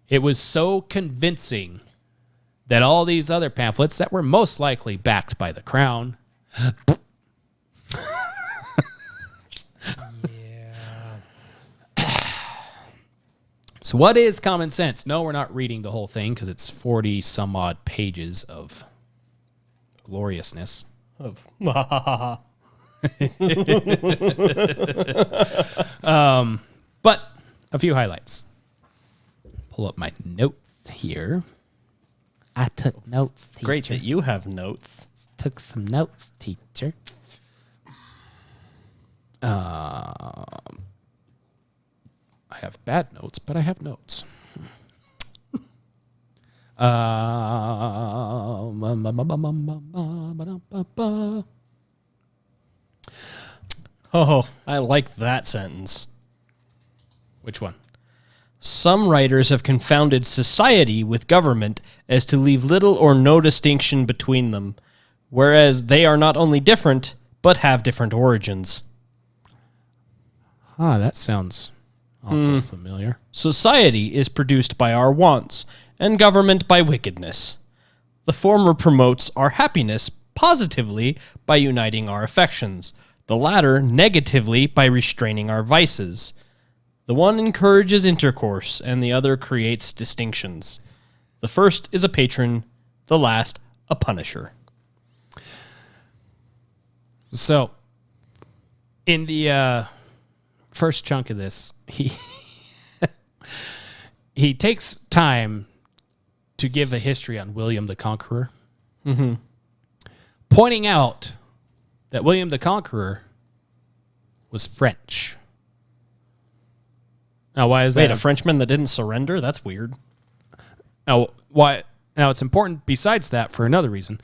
It was so convincing that all these other pamphlets that were most likely backed by the crown. So what is Common Sense? No, we're not reading the whole thing because it's 40 some odd pages of gloriousness. But a few highlights. Pull up my notes here. I took notes, teacher. Great that you have notes. Took some notes, teacher. I have bad notes, but I have notes. Oh, I like that sentence. Which one? Some writers have confounded society with government as to leave little or no distinction between them, whereas they are not only different, but have different origins. Ah, that sounds awful familiar. Society is produced by our wants, and government by wickedness. The former promotes our happiness positively by uniting our affections, the latter negatively by restraining our vices. The one encourages intercourse, and the other creates distinctions. The first is a patron, the last a punisher. So, in the first chunk of this, he takes time to give a history on William the Conqueror, pointing out that William the Conqueror was French. Now, why is that? Wait, a Frenchman that didn't surrender? That's weird. Now, why? Now, it's important besides that for another reason.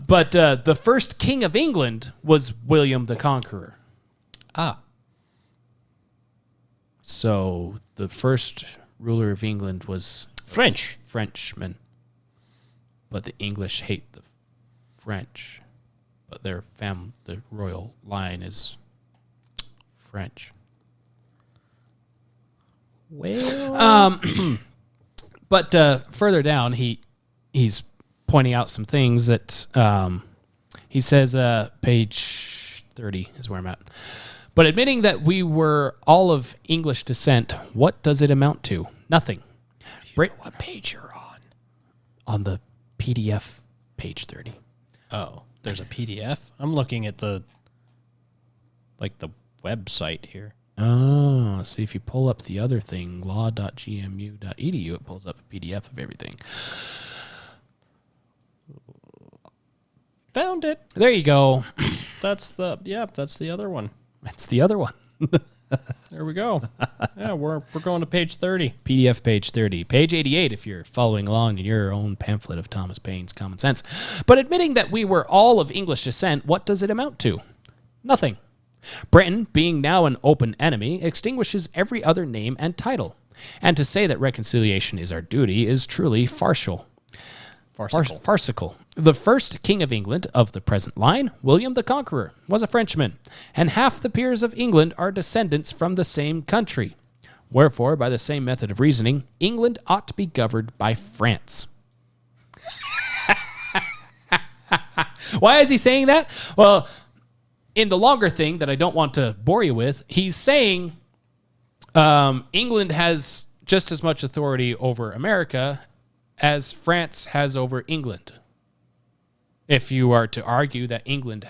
But the first king of England was William the Conqueror. Ah. So the first ruler of England was Frenchman. But the English hate the French. But the royal line is French. Well, but further down, he's pointing out some things that he says. Page 30 is where I'm at. But admitting that we were all of English descent, what does it amount to? Nothing. you know what page you're on? On the PDF, page 30. Oh, there's a PDF? I'm looking at the website here. Oh, see, if you pull up the other thing, law.gmu.edu, it pulls up a PDF of everything. Found it. There you go. That's the other one. That's the other one. There we go. Yeah, we're going to page 30. PDF page 30. Page 88 if you're following along in your own pamphlet of Thomas Paine's Common Sense. But admitting that we were all of English descent, what does it amount to? Nothing. Britain, being now an open enemy, extinguishes every other name and title. And to say that reconciliation is our duty is truly farcical. Farcical. The first king of England of the present line, William the Conqueror, was a Frenchman, and half the peers of England are descendants from the same country. Wherefore, by the same method of reasoning, England ought to be governed by France. Why is he saying that? Well, in the longer thing that I don't want to bore you with, he's saying England has just as much authority over America as France has over England. If you are to argue that England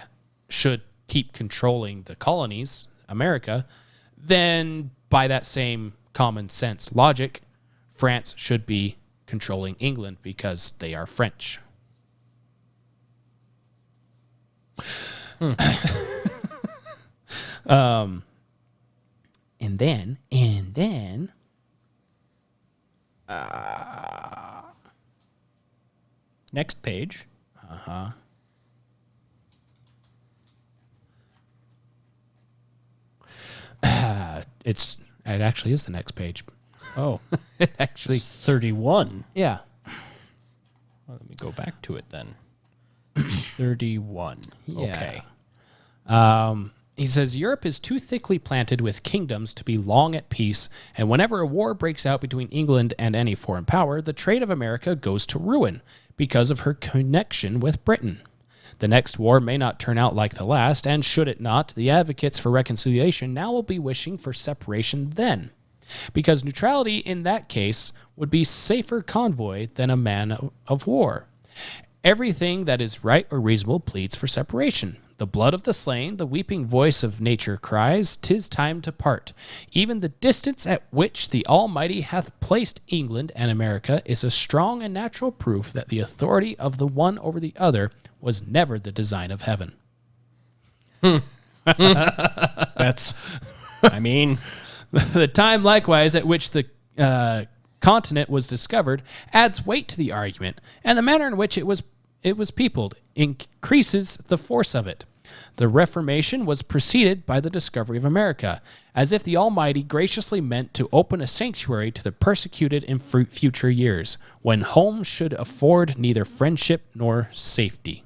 should keep controlling the colonies, America, then by that same common sense logic, France should be controlling England because they are French. And then Next page. it actually is the next page. Oh, It actually, 31. yeah. Well, let me go back to it then. 31. Yeah. Okay. He says, Europe is too thickly planted with kingdoms to be long at peace, and whenever a war breaks out between England and any foreign power, the trade of America goes to ruin because of her connection with Britain. The next war may not turn out like the last, and should it not, the advocates for reconciliation now will be wishing for separation then, because neutrality in that case would be safer convoy than a man of war. Everything that is right or reasonable pleads for separation. The blood of the slain, the weeping voice of nature cries, 'tis time to part. Even the distance at which the Almighty hath placed England and America is a strong and natural proof that the authority of the one over the other was never the design of heaven. That's, I mean, The time, likewise, at which the continent was discovered adds weight to the argument, and the manner in which it was peopled increases the force of it. The Reformation was preceded by the discovery of America, as if the Almighty graciously meant to open a sanctuary to the persecuted in future years, when home should afford neither friendship nor safety.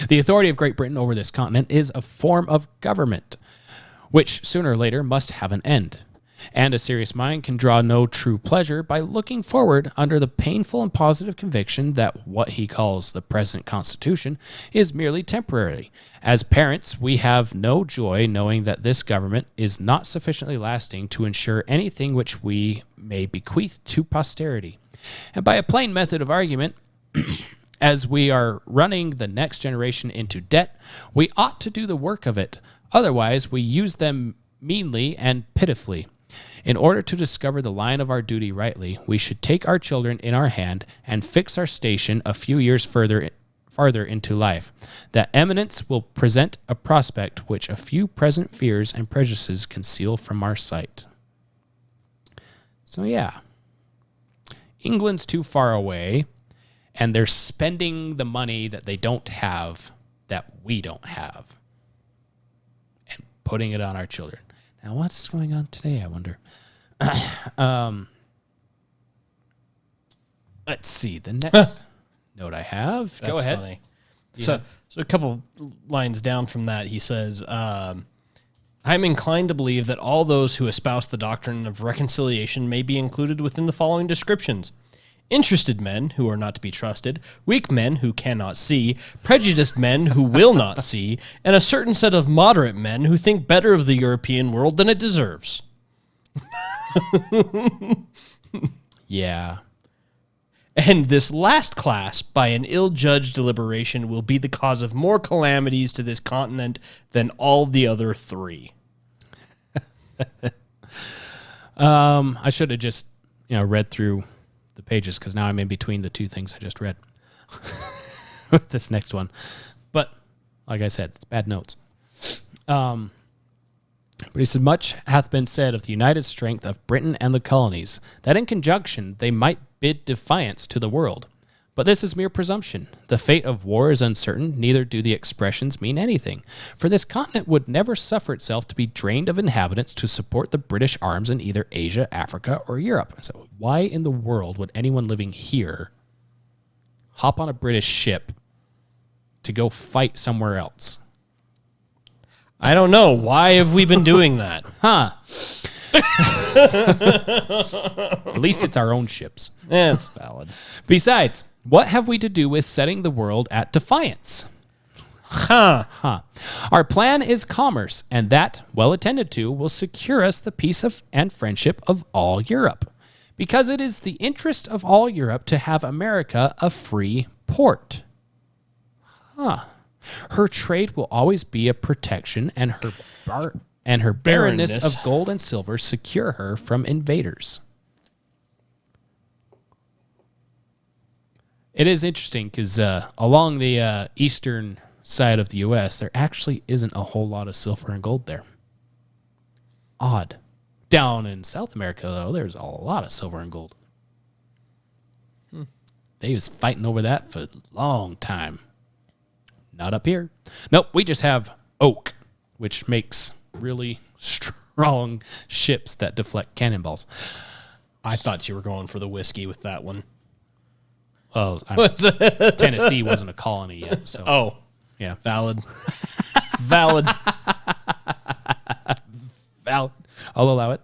The authority of Great Britain over this continent is a form of government, which sooner or later must have an end. And a serious mind can draw no true pleasure by looking forward under the painful and positive conviction that what he calls the present Constitution is merely temporary. As parents, we have no joy knowing that this government is not sufficiently lasting to ensure anything which we may bequeath to posterity. And by a plain method of argument, as we are running the next generation into debt, we ought to do the work of it. Otherwise, we use them meanly and pitifully. In order to discover the line of our duty rightly, we should take our children in our hand and fix our station a few years farther into life. That eminence will present a prospect which a few present fears and prejudices conceal from our sight. So yeah, England's too far away, and they're spending the money that they don't have, that we don't have, and putting it on our children. Now, what's going on today, I wonder? Let's see. The next note I have. that's Go ahead. funny. Yeah. So a couple lines down from that, he says, I'm inclined to believe that all those who espouse the doctrine of reconciliation may be included within the following descriptions: interested men who are not to be trusted, weak men who cannot see, prejudiced men who will not see, and a certain set of moderate men who think better of the European world than it deserves. Yeah. And this last class, by an ill-judged deliberation, will be the cause of more calamities to this continent than all the other three. I should have just, read through the pages because now I'm in between the two things I just read. With this next one. But, like I said, it's bad notes. But he said, much hath been said of the united strength of Britain and the colonies, that in conjunction they might bid defiance to the world. But this is mere presumption. The fate of war is uncertain, neither do the expressions mean anything. For this continent would never suffer itself to be drained of inhabitants to support the British arms in either Asia, Africa, or Europe. So why in the world would anyone living here hop on a British ship to go fight somewhere else? I don't know. Why have we been doing that? Huh. At least it's our own ships. It's valid. Besides, what have we to do with setting the world at defiance? Huh. Our plan is commerce, and that, well attended to, will secure us the peace and friendship of all Europe, because it is the interest of all Europe to have America a free port. Her trade will always be a protection, and her barrenness of gold and silver secure her from invaders. It is interesting because along the eastern side of the U.S., there actually isn't a whole lot of silver and gold there. Odd. Down in South America, though, there's a lot of silver and gold. They was fighting over that for a long time. Not up here. Nope, we just have oak, which makes really strong ships that deflect cannonballs. I thought you were going for the whiskey with that one. Well, Tennessee wasn't a colony yet, so. Oh, yeah. valid. Valid. Valid. I'll allow it.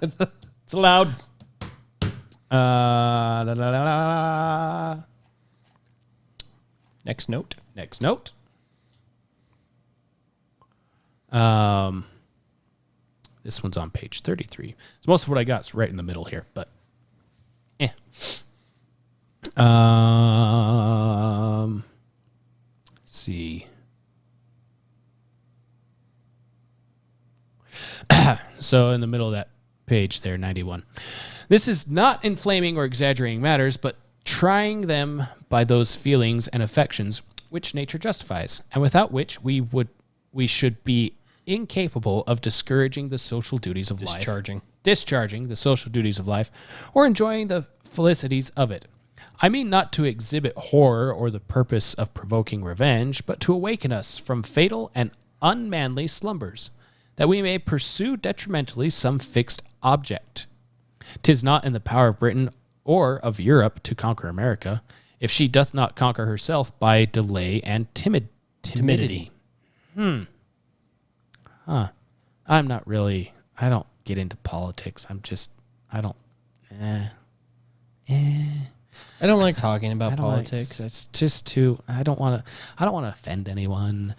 It's allowed. Next note. Next note. This one's on page 33. So most of what I got is right in the middle here, but let's see. So in the middle of that page there, 91. This is not inflaming or exaggerating matters, but trying them by those feelings and affections which nature justifies, and without which we should be incapable of discharging the social duties of life, discharging the social duties of life, or enjoying the felicities of it. I mean not to exhibit horror or the purpose of provoking revenge, but to awaken us from fatal and unmanly slumbers, that we may pursue detrimentally some fixed object. 'Tis not in the power of Britain or of Europe to conquer America, if she doth not conquer herself by delay and timidity. I'm not really, I don't get into politics. I don't like talking about politics. It's just too, I don't want to offend anyone.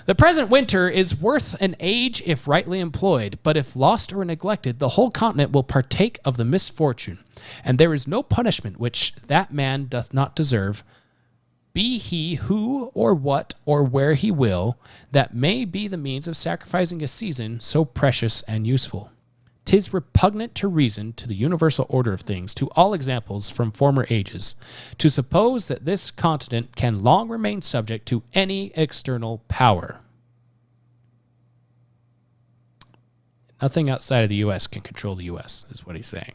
The present winter is worth an age if rightly employed, but if lost or neglected, the whole continent will partake of the misfortune, and there is no punishment which that man doth not deserve, be he who or what or where he will, that may be the means of sacrificing a season so precious and useful. 'Tis repugnant to reason, to the universal order of things, to all examples from former ages, to suppose that this continent can long remain subject to any external power. Nothing outside of the U.S. can control the U.S., is what he's saying.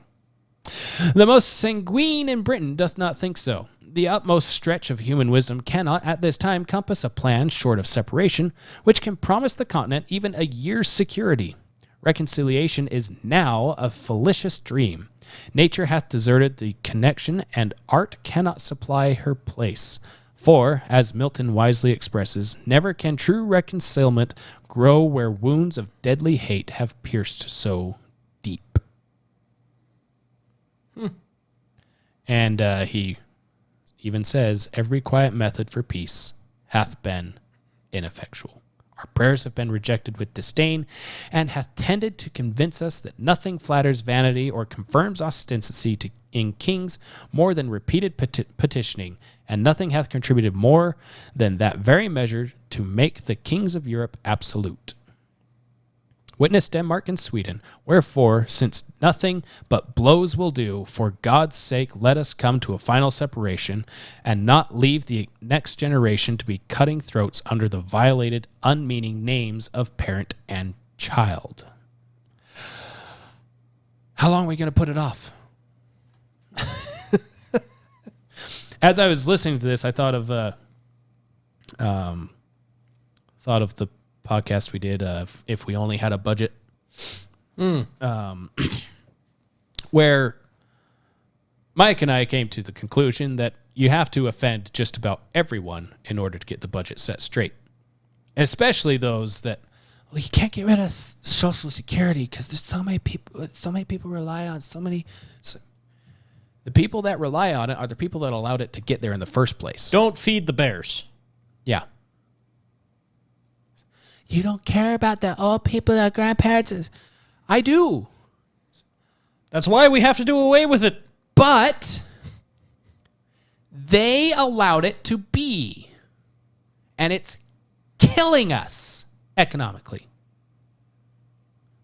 The most sanguine in Britain doth not think so. The utmost stretch of human wisdom cannot at this time compass a plan short of separation, which can promise the continent even a year's security. Reconciliation is now a fallacious dream. Nature hath deserted the connection, and art cannot supply her place. For, as Milton wisely expresses, never can true reconcilement grow where wounds of deadly hate have pierced so deep. And he even says, every quiet method for peace hath been ineffectual. Our prayers have been rejected with disdain, and hath tended to convince us that nothing flatters vanity or confirms ostentancy in kings more than repeated petitioning, and nothing hath contributed more than that very measure to make the kings of Europe absolute. Witness Denmark and Sweden. Wherefore, since nothing but blows will do, for God's sake let us come to a final separation, and not leave the next generation to be cutting throats under the violated, unmeaning names of parent and child. How long are we going to put it off? As I was listening to this, I thought of the podcast we did, If We Only Had a Budget, where Mike and I came to the conclusion that you have to offend just about everyone in order to get the budget set straight, especially those that, well, you can't get rid of Social Security because there's so many people rely on the people that rely on it are the people that allowed it to get there in the first place. Don't feed the bears. Yeah. You don't care about the old people, the grandparents. I do. That's why we have to do away with it. But they allowed it to be. And it's killing us economically.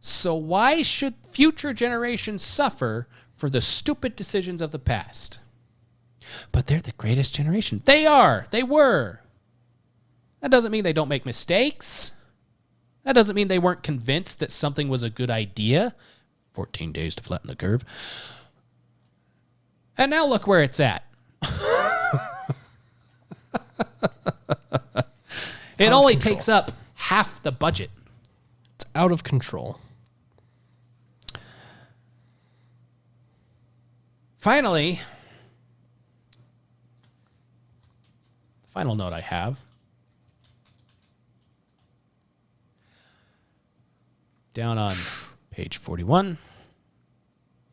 So why should future generations suffer for the stupid decisions of the past? But they're the greatest generation. They are. They were. That doesn't mean they don't make mistakes. That doesn't mean they weren't convinced that something was a good idea. 14 days to flatten the curve. And now look where it's at. It only takes up half the budget. It's out of control. Finally, the final note I have. Down on page 41.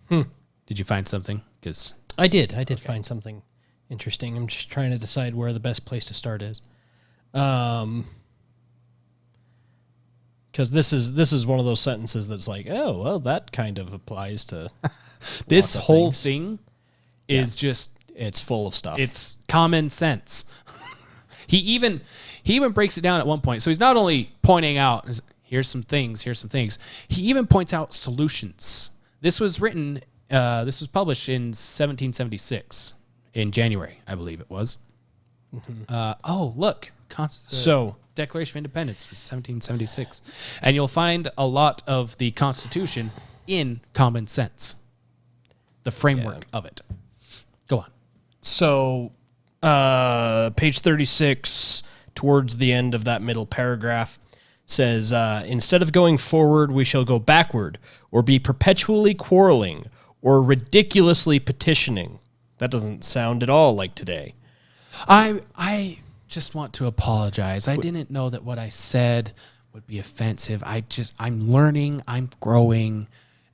Did you find something? Because I did find something interesting. I'm just trying to decide where the best place to start is. Because this is one of those sentences that's like, oh, well, that kind of applies to this lots of whole things. thing is just, It's full of stuff. it's common sense. He even breaks it down at one point. So he's not only pointing out, here's some things. He even points out solutions. This was written, this was published in 1776, in January, I believe it was. Oh, look. So Declaration of Independence was 1776. And you'll find a lot of the Constitution in common sense, the framework of it. Go on. So, page 36, towards the end of that middle paragraph, says, instead of going forward, we shall go backward, or be perpetually quarreling, or ridiculously petitioning. That doesn't sound at all like today. I just want to apologize. I didn't know that what I said would be offensive. I'm learning, I'm growing,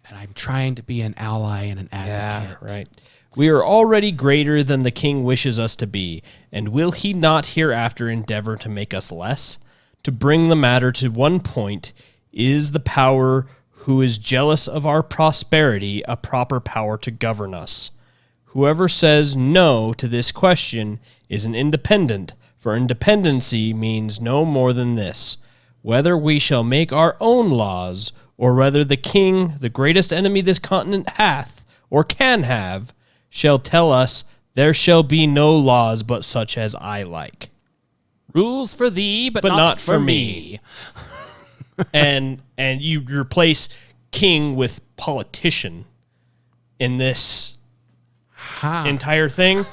and I'm trying to be an ally and an advocate. Yeah, right. We are already greater than the king wishes us to be, and will he not hereafter endeavor to make us less? To bring the matter to one point, is the power who is jealous of our prosperity a proper power to govern us? Whoever says no to this question is an independent, for independency means no more than this: whether we shall make our own laws, or whether the king, the greatest enemy this continent hath, or can have, shall tell us there shall be no laws but such as I like. Rules for thee, but not for me. and you replace king with politician in this entire thing.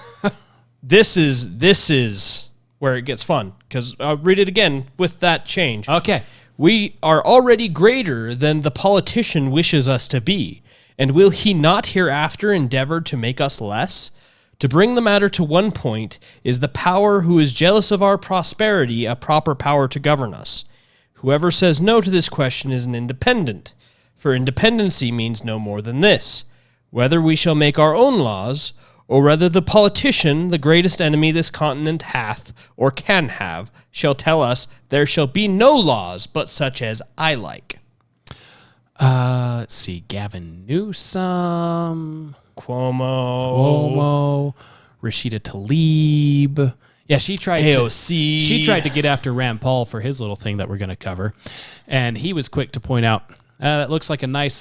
This is where it gets fun, because I'll read it again with that change. Okay. We are already greater than the politician wishes us to be, and will he not hereafter endeavor to make us less? To bring the matter to one point, is the power who is jealous of our prosperity a proper power to govern us? Whoever says no to this question is an independent, for independency means no more than this: whether we shall make our own laws, or whether the politician, the greatest enemy this continent hath or can have, shall tell us there shall be no laws but such as I like. Let's see. Gavin Newsom, Cuomo, Rashida Tlaib. Yeah, she tried AOC. She tried to get after Rand Paul for his little thing that we're going to cover, and he was quick to point out, that looks like a nice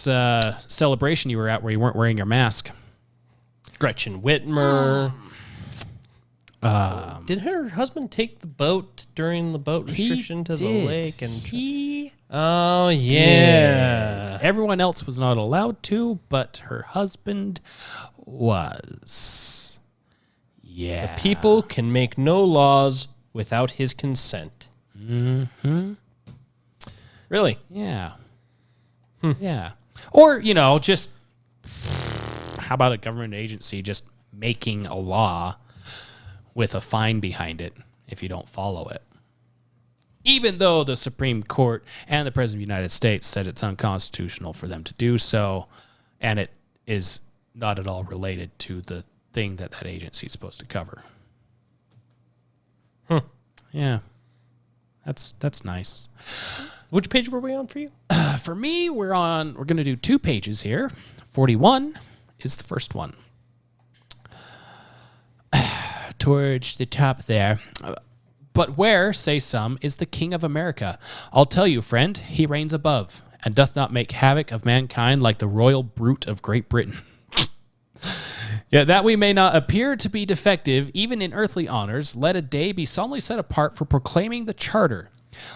celebration you were at where you weren't wearing your mask. Gretchen Whitmer. Did her husband take the boat during the boat restriction to the lake? And oh yeah, everyone else was not allowed to, but her husband was. Yeah, people can make no laws without his consent. Mm-hmm. Really? Yeah. Yeah. Or, just how about a government agency just making a law with a fine behind it if you don't follow it? Even though the Supreme Court and the President of the United States said it's unconstitutional for them to do so, and it is not at all related to the thing that agency is supposed to cover. Yeah. That's nice. Which page were we on for you? For me, we're going to do 2 pages here. 41 is the first one. Towards the top there. But where, say some, is the King of America? I'll tell you, friend, he reigns above, and doth not make havoc of mankind like the royal brute of Great Britain. Yet that we may not appear to be defective, even in earthly honors, let a day be solemnly set apart for proclaiming the charter.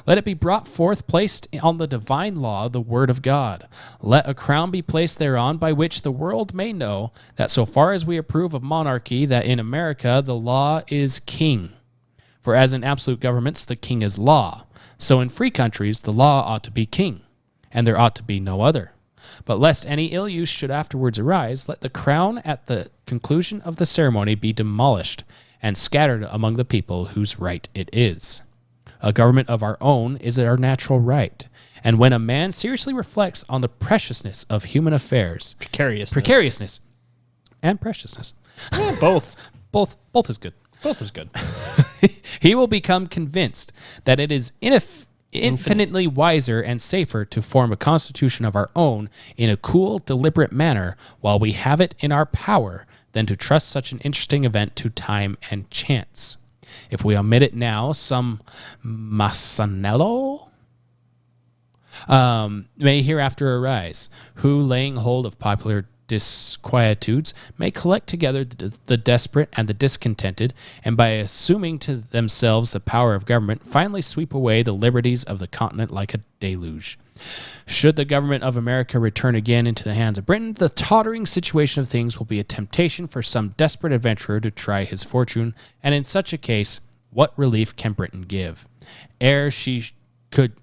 Let it be brought forth, placed on the divine law, the word of God. Let a crown be placed thereon, by which the world may know that so far as we approve of monarchy, that in America the law is king. For as in absolute governments the king is law, so in free countries the law ought to be king, and there ought to be no other. But lest any ill use should afterwards arise, let the crown at the conclusion of the ceremony be demolished and scattered among the people whose right it is. A government of our own is our natural right. And when a man seriously reflects on the preciousness of human affairs, precariousness and preciousness, Yeah, both. both is good. Both is good. He will become convinced that it is infinitely wiser and safer to form a constitution of our own in a cool, deliberate manner while we have it in our power than to trust such an interesting event to time and chance. If we omit it now, some Massanello may hereafter arise, who, laying hold of popular disquietudes, may collect together the desperate and the discontented, and by assuming to themselves the power of government, finally sweep away the liberties of the continent like a deluge. Should the government of America return again into the hands of Britain, the tottering situation of things will be a temptation for some desperate adventurer to try his fortune, and in such a case, what relief can Britain give? Ere she could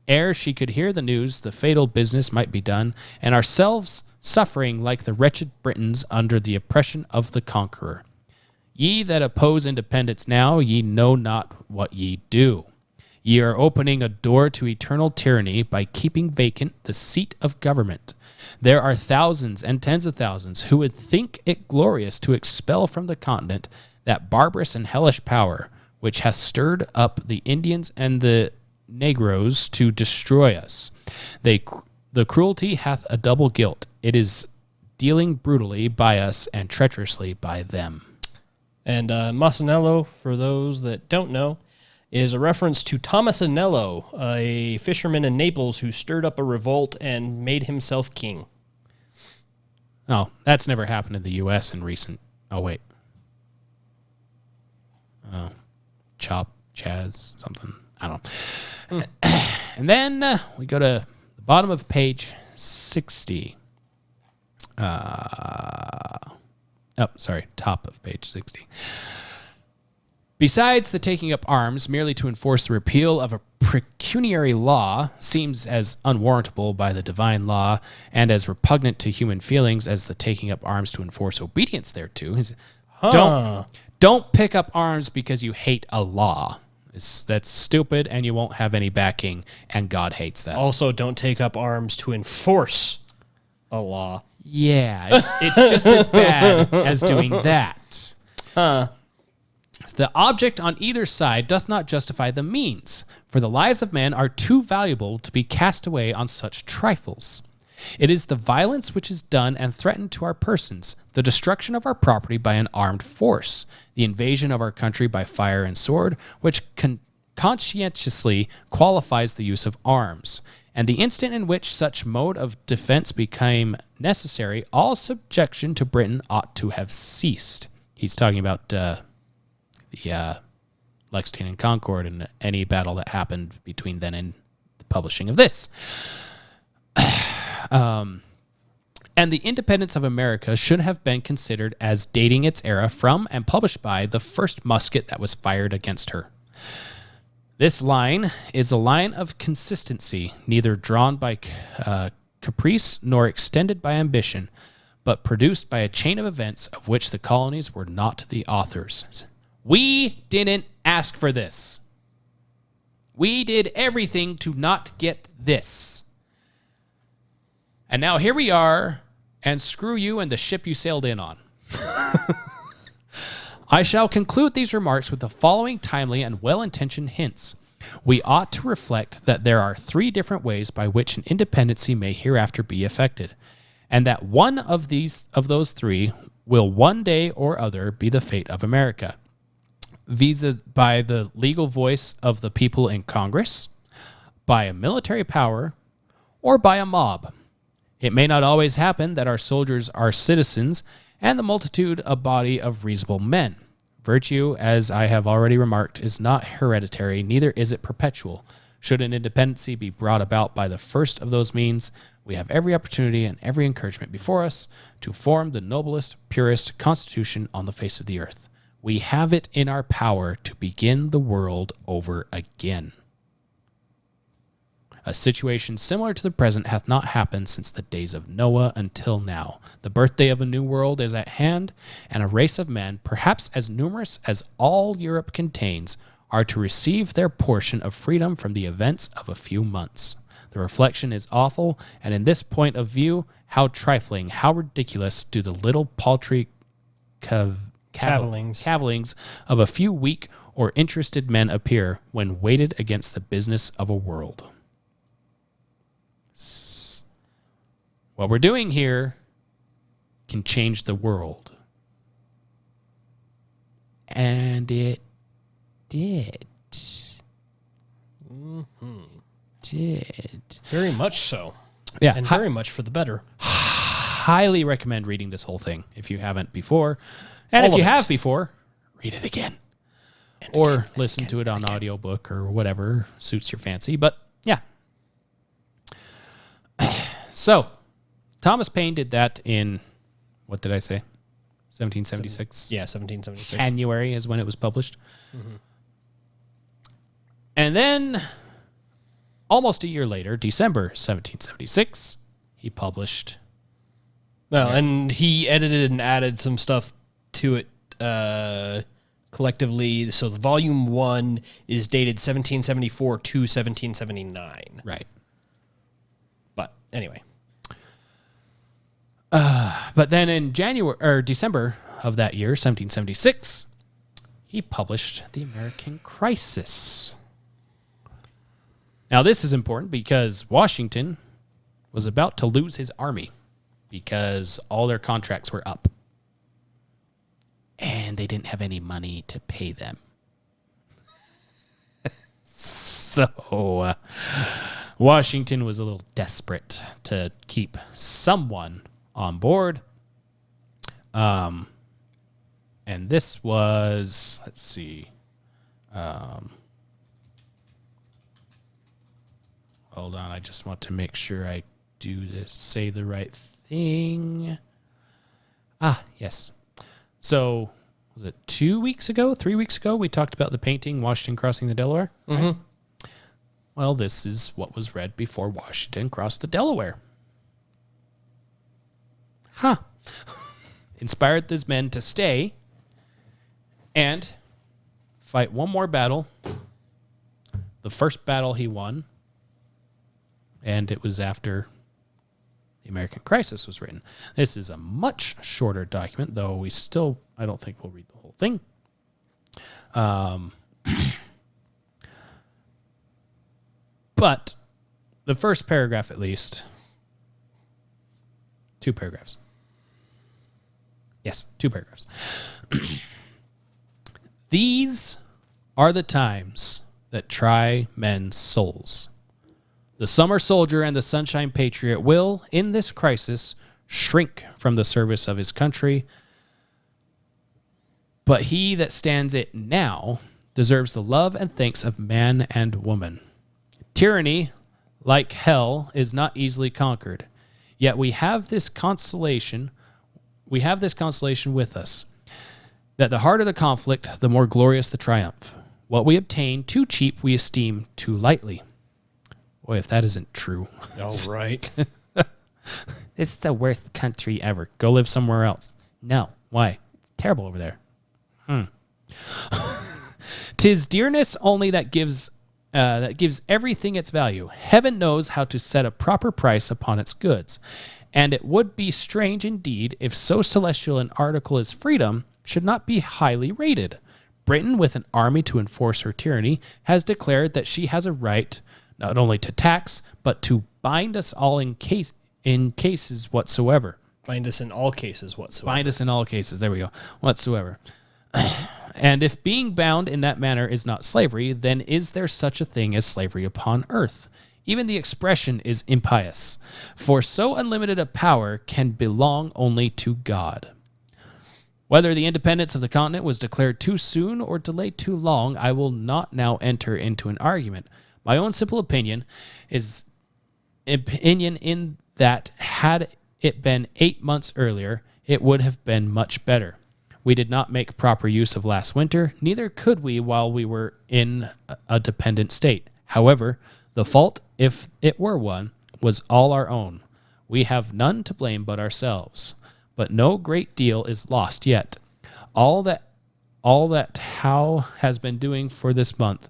hear the news, the fatal business might be done, and ourselves suffering like the wretched Britons under the oppression of the conqueror. Ye that oppose independence now, ye know not what ye do. Ye are opening a door to eternal tyranny by keeping vacant the seat of government. There are thousands and tens of thousands who would think it glorious to expel from the continent that barbarous and hellish power which hath stirred up the Indians and the Negroes to destroy us. The cruelty hath a double guilt. It is dealing brutally by us and treacherously by them. And Massanello, for those that don't know, is a reference to Thomas Anello, a fisherman in Naples who stirred up a revolt and made himself king. Oh, that's never happened in the U.S. in recent... Oh, wait. Oh, Chaz, something. I don't know. And then we go to the bottom of page 60. Top of page 60. Besides, the taking up arms merely to enforce the repeal of a pecuniary law seems as unwarrantable by the divine law and as repugnant to human feelings as the taking up arms to enforce obedience thereto. Don't pick up arms because you hate a law. That's stupid, and you won't have any backing, and God hates that. Also, don't take up arms to enforce a law. Yeah, it's just as bad as doing that. The object on either side doth not justify the means, for the lives of men are too valuable to be cast away on such trifles. It is the violence which is done and threatened to our persons, the destruction of our property by an armed force, the invasion of our country by fire and sword, which conscientiously qualifies the use of arms. And the instant in which such mode of defense became necessary, all subjection to Britain ought to have ceased. He's talking about the Lexington and Concord and any battle that happened between then and the publishing of this. And the independence of America should have been considered as dating its era from and published by the first musket that was fired against her. This line is a line of consistency, neither drawn by caprice nor extended by ambition, but produced by a chain of events of which the colonies were not the authors. We didn't ask for this. We did everything to not get this. And now here we are, and screw you and the ship you sailed in on. I shall conclude these remarks with the following timely and well-intentioned hints. We ought to reflect that there are 3 different ways by which an independency may hereafter be effected, and that one of those 3 will one day or other be the fate of America. Visa by the legal voice of the people in Congress, by a military power, or by a mob. It may not always happen that our soldiers are citizens, and the multitude a body of reasonable men. Virtue, as I have already remarked, is not hereditary, neither is it perpetual. Should an independency be brought about by the first of those means, we have every opportunity and every encouragement before us to form the noblest, purest constitution on the face of the earth. We have it in our power to begin the world over again. A situation similar to the present hath not happened since the days of Noah until now. The birthday of a new world is at hand, and a race of men, perhaps as numerous as all Europe contains, are to receive their portion of freedom from the events of a few months. The reflection is awful, and in this point of view, how trifling, how ridiculous do the little paltry cavillings of a few weak or interested men appear when weighted against the business of a world. What we're doing here can change the world. And it did. Did. Very much so. Yeah. And very much for the better. Highly recommend reading this whole thing if you haven't before. And All if you of it. have before, read it again. Or listen to it on audiobook or whatever suits your fancy. But yeah. So, Thomas Paine did that in, what did I say? 1776? Yeah, 1776. January is when it was published. Mm-hmm. And then, almost a year later, December 1776, he published. Well, and he edited and added some stuff to it collectively. So the volume 1 is dated 1774 to 1779. Right. But anyway. But then in January or December of that year, 1776, he published The American Crisis. Now, this is important because Washington was about to lose his army because all their contracts were up. And they didn't have any money to pay them. So, Washington was a little desperate to keep someone on board. And this was, let's see. Hold on, I just want to make sure I do this, say the right thing. Yes. So, was it 3 weeks ago, we talked about the painting Washington Crossing the Delaware? Mm-hmm. Right? Well, this is what was read before Washington crossed the Delaware. Inspired his men to stay and fight one more battle. The first battle he won, and it was after the American Crisis was written. This is a much shorter document, though I don't think we'll read the whole thing. But the first paragraph, at least, 2 paragraphs. Yes, 2 paragraphs. These are the times that try men's souls. The summer soldier and the sunshine patriot will, in this crisis, shrink from the service of his country. But he that stands it now deserves the love and thanks of man and woman. Tyranny, like hell, is not easily conquered. Yet we have this consolation with us, that the harder the conflict, the more glorious the triumph. What we obtain too cheap, we esteem too lightly. Boy, if that isn't true. All right. It's the worst country ever. Go live somewhere else. No. Why? It's terrible over there. 'Tis dearness only that gives everything its value. Heaven knows how to set a proper price upon its goods. And it would be strange indeed if so celestial an article as freedom should not be highly rated. Britain, with an army to enforce her tyranny, has declared that she has a right not only to tax, but to bind us all in cases whatsoever. Bind us in all cases whatsoever. Bind us in all cases. There we go. Whatsoever. And if being bound in that manner is not slavery, then is there such a thing as slavery upon earth? Even the expression is impious, for so unlimited a power can belong only to God. Whether the independence of the continent was declared too soon or delayed too long, I will not now enter into an argument. My own simple opinion is in that had it been 8 months earlier, it would have been much better. We did not make proper use of last winter, neither could we while we were in a dependent state. However, the fault, if it were one, was all our own. We have none to blame but ourselves. But no great deal is lost yet. All that Howe has been doing for this month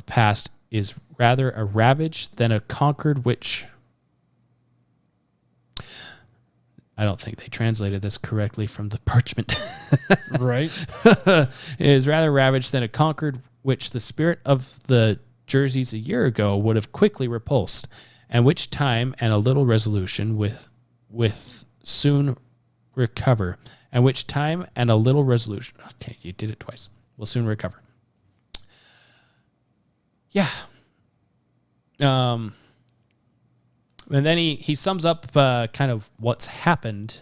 past is rather a ravage than a conquered which. I don't think they translated this correctly from the parchment. Right. Is rather ravaged than a conquered which the spirit of the Jerseys a year ago would have quickly repulsed, and which time and a little resolution with soon recover, and which time and a little resolution. Okay, you did it twice. Will soon recover. Yeah. And then he sums up kind of what's happened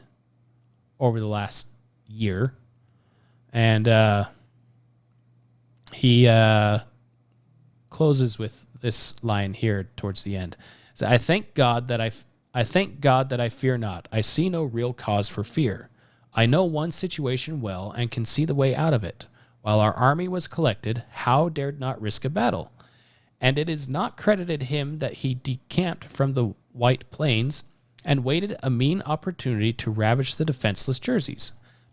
over the last year, and he closes with this line here towards the end. So, I thank God that I fear not. I see no real cause for fear. I know one situation well and can see the way out of it. While our army was collected, Howe dared not risk a battle. And it is not credited him that he decamped from the White Plains and waited a mean opportunity to ravage the defenseless Jerseys.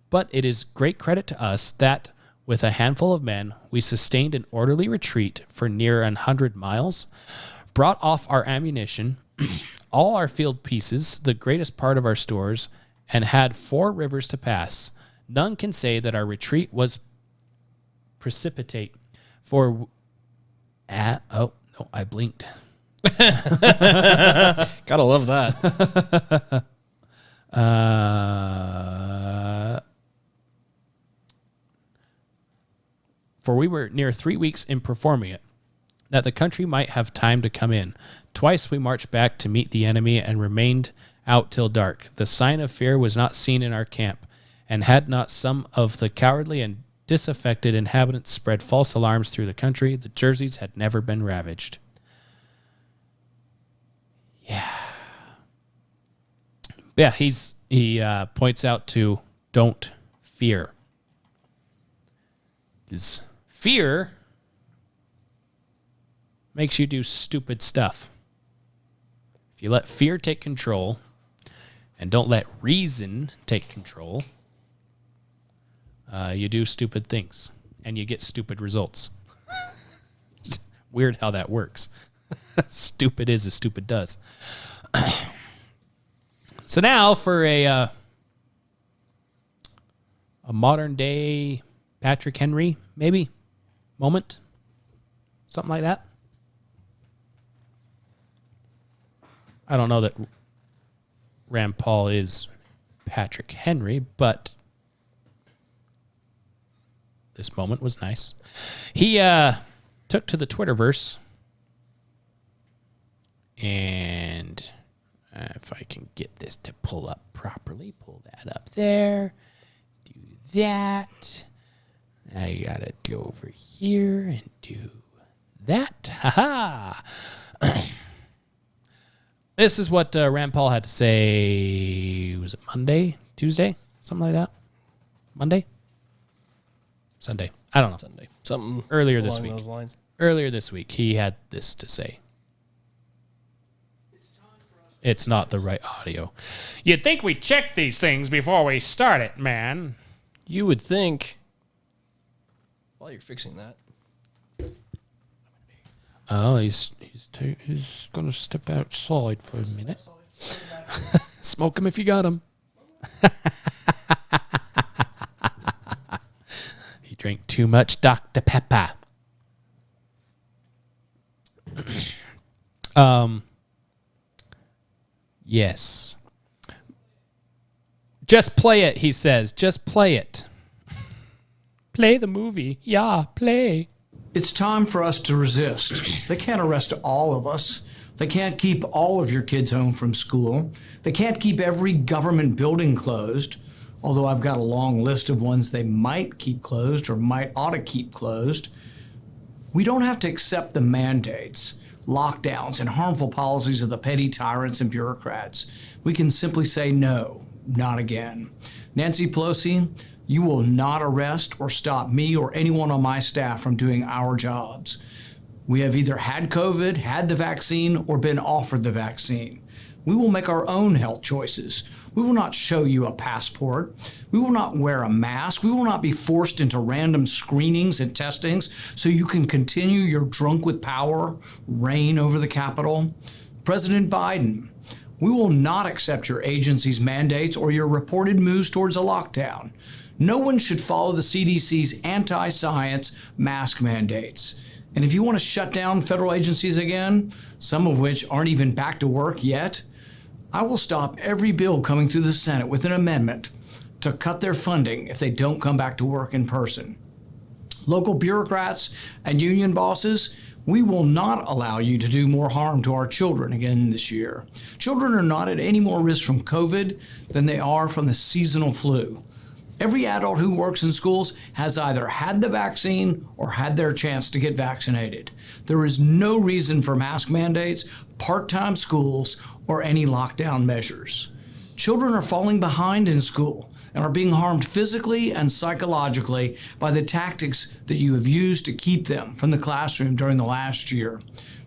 But it is great credit to us that, with a handful of men, we sustained an orderly retreat for near 100 miles, brought off our ammunition, all our field pieces, the greatest part of our stores, and had 4 rivers to pass. None can say that our retreat was precipitate, for I blinked. Gotta love that. For we were near 3 weeks in performing it, that the country might have time to come in. Twice we marched back to meet the enemy and remained out till dark. The sign of fear was not seen in our camp, and had not some of the cowardly and disaffected inhabitants spread false alarms through the country, the Jerseys had never been ravaged. Yeah, he points out to don't fear. Because fear makes you do stupid stuff. If you let fear take control and don't let reason take control, you do stupid things and you get stupid results. It's weird how that works. Stupid is as stupid does. So now for a modern day Patrick Henry, maybe, moment. Something like that. I don't know that Rand Paul is Patrick Henry, but this moment was nice. He took to the Twitterverse, and if I can get this to pull up properly, pull that up there, do that. Now you gotta go over here and do that. Ha ha! This is what Rand Paul had to say. Was it Monday? Tuesday? Something like that? Monday? Sunday. I don't know. Sunday. Something Earlier this along week. those lines. Earlier this week, he had this to say. It's not the right audio. You'd think we check these things before we start it, man. You would think, while you're fixing that, Oh, he's going to step outside for a minute. Smoke him if you got him. He drank too much Dr. Pepper. Yes. Just play it, he says. Just play it. Play the movie. Yeah, play. It's time for us to resist. They can't arrest all of us. They can't keep all of your kids home from school. They can't keep every government building closed, although I've got a long list of ones they might keep closed or might ought to keep closed. We don't have to accept the mandates, lockdowns, and harmful policies of the petty tyrants and bureaucrats. We can simply say no, not again. Nancy Pelosi, you will not arrest or stop me or anyone on my staff from doing our jobs. We have either had COVID, had the vaccine, or been offered the vaccine. We will make our own health choices. We will not show you a passport. We will not wear a mask. We will not be forced into random screenings and testings so you can continue your drunk with power reign over the Capitol. President Biden, we will not accept your agency's mandates or your reported moves towards a lockdown. No one should follow the CDC's anti-science mask mandates. And if you want to shut down federal agencies again, some of which aren't even back to work yet, I will stop every bill coming through the Senate with an amendment to cut their funding if they don't come back to work in person. Local bureaucrats and union bosses, we will not allow you to do more harm to our children again this year. Children are not at any more risk from COVID than they are from the seasonal flu. Every adult who works in schools has either had the vaccine or had their chance to get vaccinated. There is no reason for mask mandates, part-time schools, or any lockdown measures. Children are falling behind in school and are being harmed physically and psychologically by the tactics that you have used to keep them from the classroom during the last year.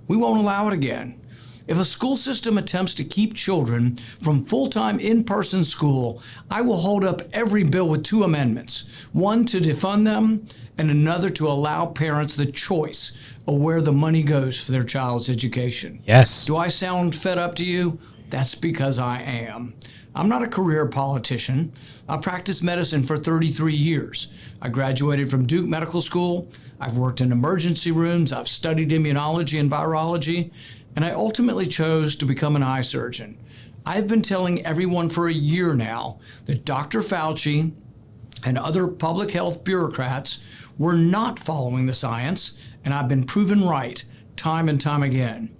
We won't allow it again. If a school system attempts to keep children from full-time in-person school, I will hold up every bill with two amendments, one to defund them and another to allow parents the choice of where the money goes for their child's education. Yes. Do I sound fed up to you? That's because I am. I'm not a career politician. I practiced medicine for 33 years. I graduated from Duke Medical School. I've worked in emergency rooms. I've studied immunology and virology. And I ultimately chose to become an eye surgeon. I've been telling everyone for a year now that Dr. Fauci and other public health bureaucrats were not following the science, and I've been proven right time and time again.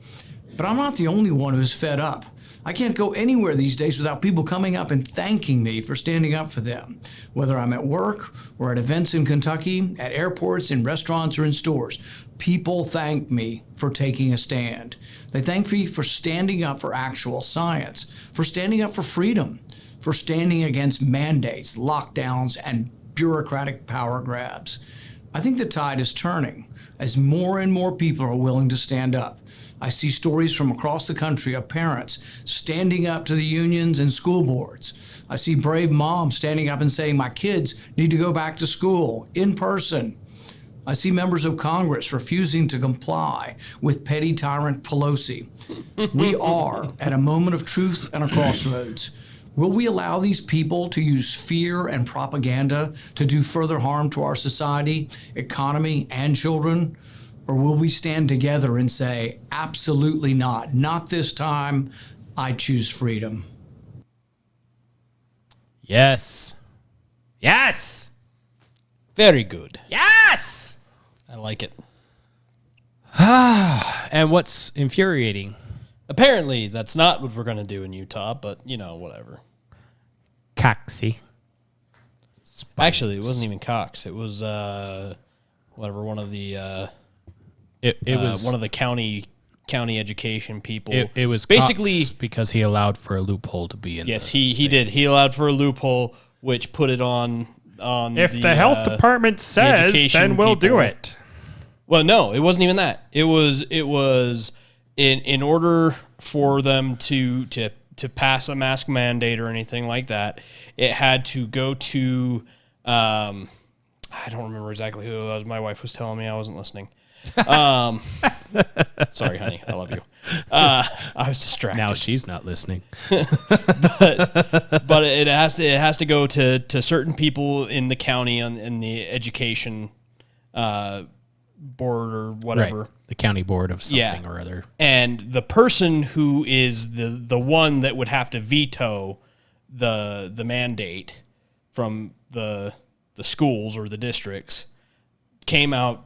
But I'm not the only one who's fed up. I can't go anywhere these days without people coming up and thanking me for standing up for them, whether I'm at work or at events in Kentucky, at airports, in restaurants, or in stores. People thank me for taking a stand. They thank me for standing up for actual science, for standing up for freedom, for standing against mandates, lockdowns, and bureaucratic power grabs. I think the tide is turning as more and more people are willing to stand up. I see stories from across the country of parents standing up to the unions and school boards. I see brave moms standing up and saying, my kids need to go back to school in person. I see members of Congress refusing to comply with petty tyrant Pelosi. We are at a moment of truth and a crossroads. Will we allow these people to use fear and propaganda to do further harm to our society, economy, and children? Or will we stand together and say, absolutely not, not this time, I choose freedom? Yes. Yes. Very good. Yes. I like it. And what's infuriating? Apparently, that's not what we're going to do in Utah, but, whatever. Coxie. Actually, it wasn't even Cox. It was, whatever, one of the... It was one of the county education people. It was basically Cox because he allowed for a loophole to be in. yes, he did. He allowed for a loophole, which put it on. If the health department says, education then we'll do people. it. Well, no, it wasn't even that. It was in order for them to pass a mask mandate or anything like that, it had to go to. I don't remember exactly who it was. My wife was telling me, I wasn't listening. Sorry, honey. I love you. I was distracted. Now she's not listening. But it has to go to certain people in the county in the education board or whatever. Right. The county board of something Yeah. or other. And the person who is the one that would have to veto the mandate from the schools or the districts came out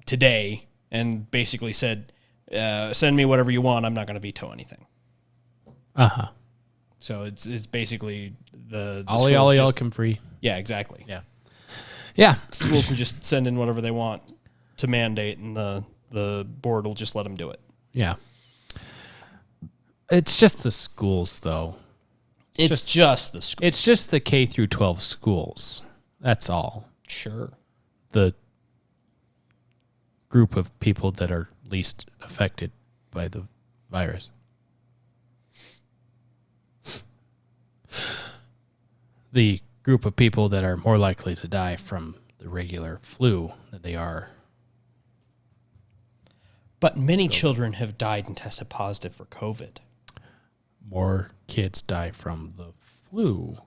today and basically said, send me whatever you want. I'm not going to veto anything. Uh-huh. So it's basically the Ollie, schools Ollie, just- Ollie, come free. Yeah, exactly. Yeah. Yeah. Schools can just send in whatever they want to mandate, and the board will just let them do it. Yeah. It's just the schools, though. It's just the school. It's just the K through 12 schools. That's all. Sure. The group of people that are least affected by the virus. The group of people that are more likely to die from the regular flu than they are. But many children have died and tested positive for COVID. More kids die from the flu.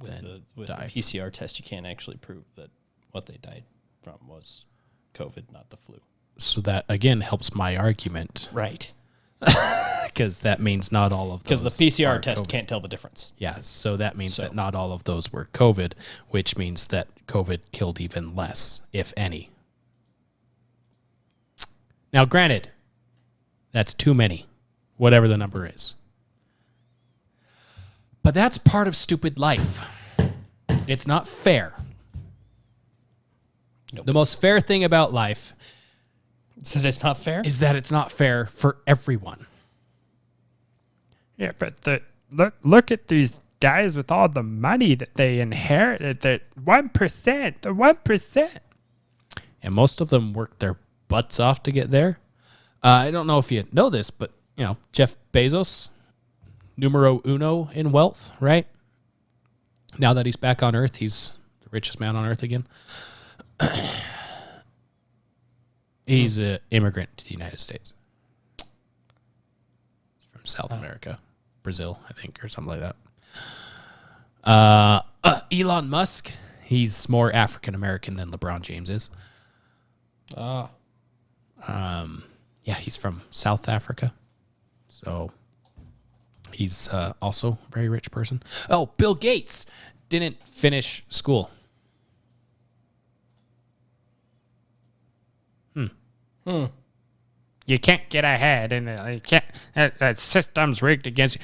With the die. PCR test, you can't actually prove that what they died from was COVID, not the flu. So that, again, helps my argument. Right. Because that means not all of those. Because the PCR are test COVID. can't tell the difference. Yeah, so that means So- that not all of those were COVID, which means that COVID killed even less, if any. Now, granted, that's too many, whatever the number is. But that's part of stupid life. It's not fair. Nope. The most fair thing about life So that's not fair? is that it's not fair for everyone. Yeah, but look at these guys with all the money that they inherited. That 1%, the 1%. And most of them worked their butts off to get there. I don't know if you know this, but Jeff Bezos, numero uno in wealth, right? Now that he's back on Earth, he's the richest man on Earth again. He's an immigrant to the United States. He's from South America, Brazil, I think, or something like that. Elon Musk, he's more African American than LeBron James is. Yeah, he's from South Africa. So he's also a very rich person. Oh, Bill Gates didn't finish school. You can't get ahead, and you can't. That system's rigged against you.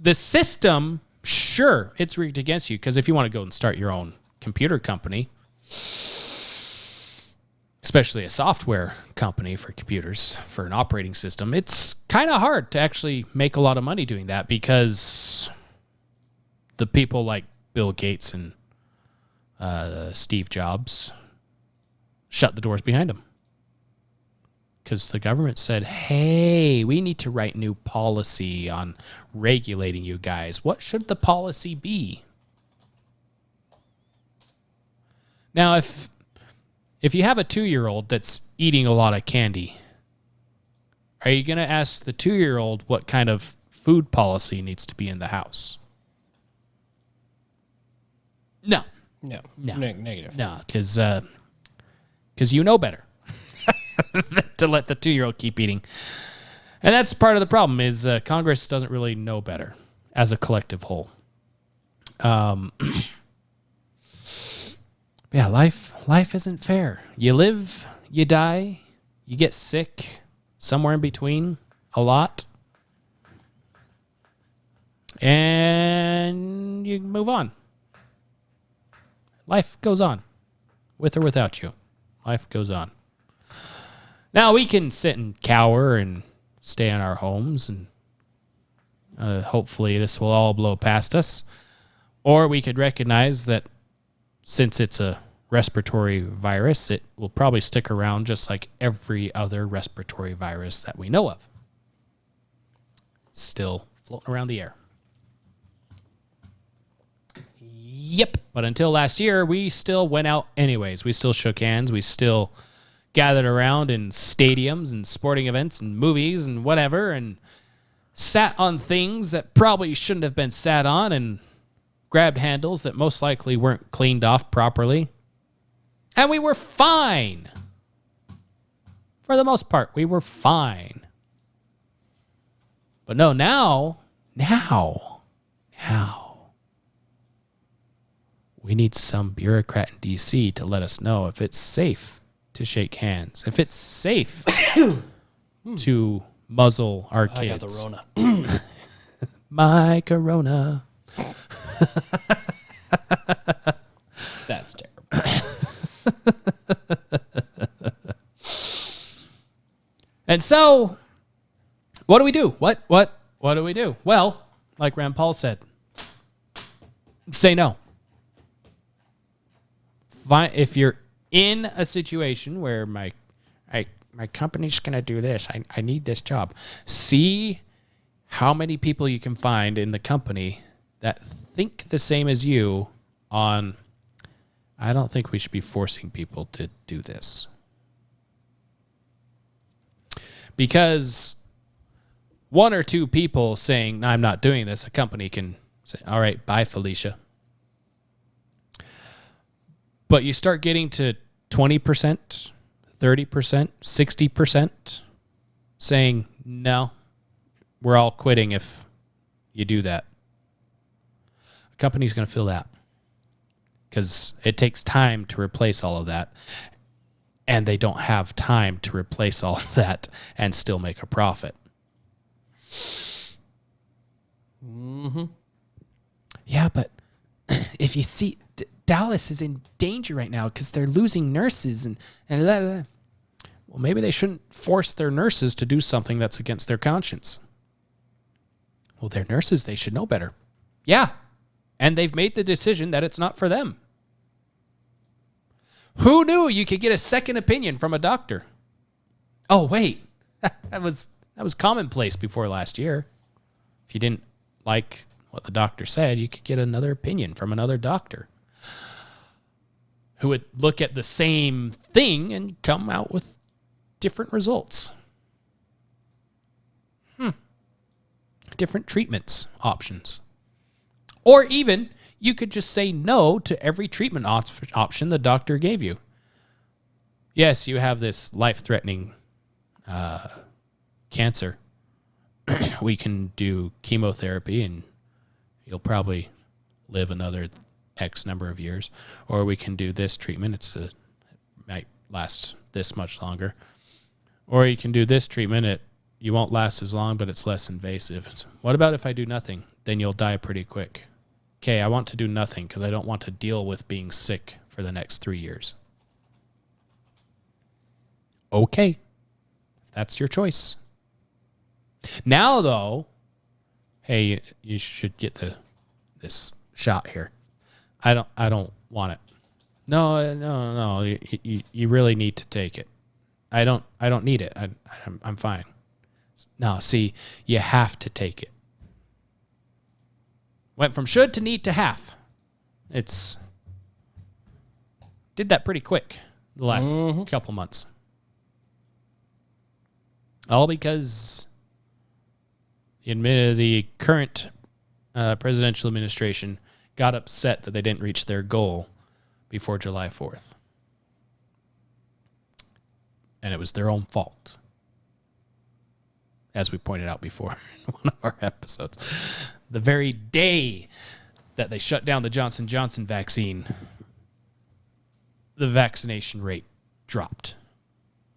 The system, sure, it's rigged against you, because if you want to go and start your own computer company, especially a software company for computers, for an operating system, it's kind of hard to actually make a lot of money doing that, because the people like Bill Gates and Steve Jobs shut the doors behind them. Because the government said, hey, we need to write new policy on regulating you guys. What should the policy be? Now, if you have a 2-year-old that's eating a lot of candy, are you going to ask the 2-year-old what kind of food policy needs to be in the House. No. No. No. Negative. No, because you know better to let the 2-year-old keep eating. And that's part of the problem is Congress doesn't really know better as a collective whole. Yeah, life isn't fair. You live, you die, you get sick, somewhere in between, a lot. And you move on. Life goes on, with or without you. Life goes on. Now we can sit and cower and stay in our homes, and hopefully this will all blow past us. Or we could recognize that since it's a respiratory virus, it will probably stick around just like every other respiratory virus that we know of. Still floating around the air. Yep. But until last year, we still went out anyways. We still shook hands. We still gathered around in stadiums and sporting events and movies and whatever and sat on things that probably shouldn't have been sat on and grabbed handles that most likely weren't cleaned off properly. And we were fine. For the most part, we were fine. But no, now, we need some bureaucrat in D.C. to let us know if it's safe to shake hands, if it's safe to muzzle our kids. I got the Rona. My Corona. That's terrible. And so, what do we do? What do we do? Well, like Rand Paul said, say no. If you're in a situation where my company's going to do this, I need this job, see how many people you can find in the company that think the same as you on, I don't think we should be forcing people to do this. Because one or two people saying, no, I'm not doing this, a company can say, all right, bye, Felicia. But you start getting to 20%, 30%, 60% saying, no, we're all quitting if you do that. A company's going to feel that because it takes time to replace all of that. And they don't have time to replace all of that and still make a profit. Mm-hmm. Yeah, but if you see... Dallas is in danger right now because they're losing nurses and blah, blah, blah. Well, maybe they shouldn't force their nurses to do something that's against their conscience. Well, they're nurses. They should know better. Yeah. And they've made the decision that it's not for them. Who knew you could get a second opinion from a doctor? Oh, wait. That was commonplace before last year. If you didn't like what the doctor said, you could get another opinion from another doctor who would look at the same thing and come out with different results. Different treatments options. Or even you could just say no to every treatment option the doctor gave you. Yes, you have this life-threatening cancer. We can do chemotherapy and you'll probably live another X number of years, or we can do this treatment. It might last this much longer, or you can do this treatment. You won't last as long, but it's less invasive. What about if I do nothing? Then you'll die pretty quick. Okay, I want to do nothing because I don't want to deal with being sick for the next 3 years. Okay, if that's your choice. Now, though, hey, you should get this shot here. I don't want it. No. You really need to take it. I don't need it. I'm fine. No, see, you have to take it. Went from should to need to have. Did that pretty quick the last couple months. All because The current presidential administration got upset that they didn't reach their goal before July 4th. And it was their own fault, as we pointed out before in one of our episodes. The very day that they shut down the Johnson & Johnson vaccine, the vaccination rate dropped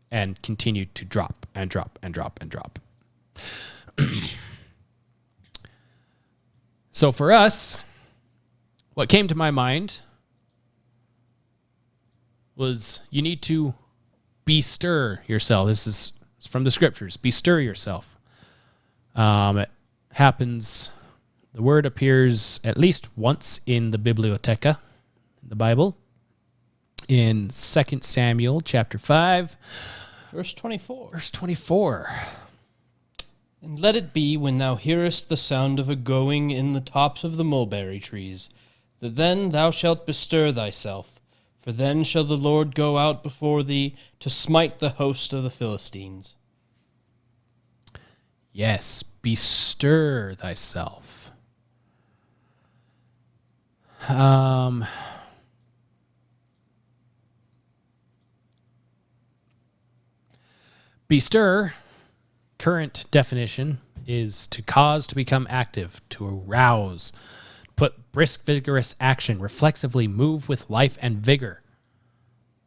and continued to drop and drop and drop and drop. So for us, what came to my mind was you need to bestir yourself. This is from the scriptures. Bestir yourself. It happens, the word appears at least once in the Biblioteca, the Bible, in 2 Samuel chapter 5. Verse 24. Verse 24. And let it be when thou hearest the sound of a going in the tops of the mulberry trees, that then thou shalt bestir thyself, for then shall the Lord go out before thee to smite the host of the Philistines. Yes, bestir thyself. Bestir, current definition, is to cause to become active, to arouse, put brisk, vigorous action, reflexively move with life and vigor.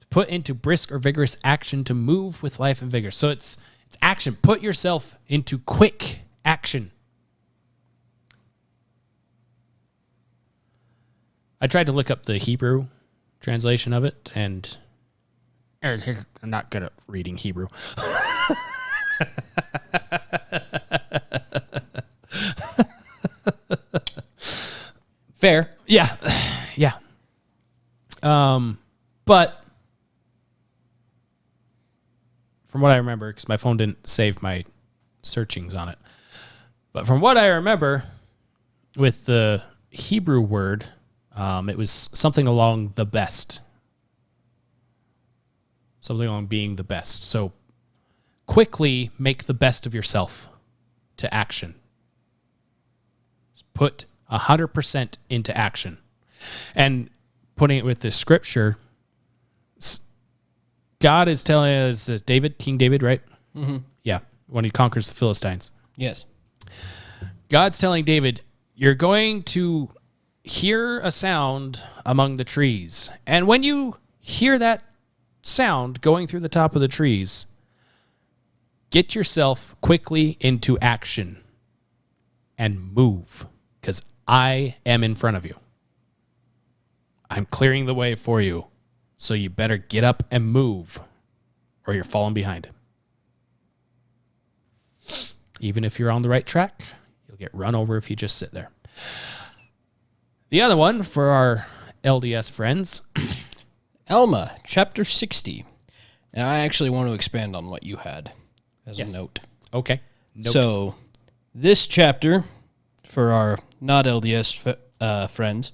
To put into brisk or vigorous action, to move with life and vigor. So it's action. Put yourself into quick action. I tried to look up the Hebrew translation of it, and I'm not good at reading Hebrew. Fair. Yeah. Yeah. But from what I remember, because my phone didn't save my searchings on it, but from what I remember with the Hebrew word, it was something along the best. Something along being the best. So quickly make the best of yourself to action. Put 100% into action. And putting it with the scripture, God is telling us, King David, right? Mm-hmm. Yeah, when he conquers the Philistines. Yes. God's telling David, you're going to hear a sound among the trees. And when you hear that sound going through the top of the trees, get yourself quickly into action and move, because I am in front of you. I'm clearing the way for you, so you better get up and move, or you're falling behind. Even if you're on the right track, you'll get run over if you just sit there. The other one for our LDS friends, Alma, chapter 60. And I actually want to expand on what you had as Yes. a note. okay. Note. So, this chapter, for our not LDS friends,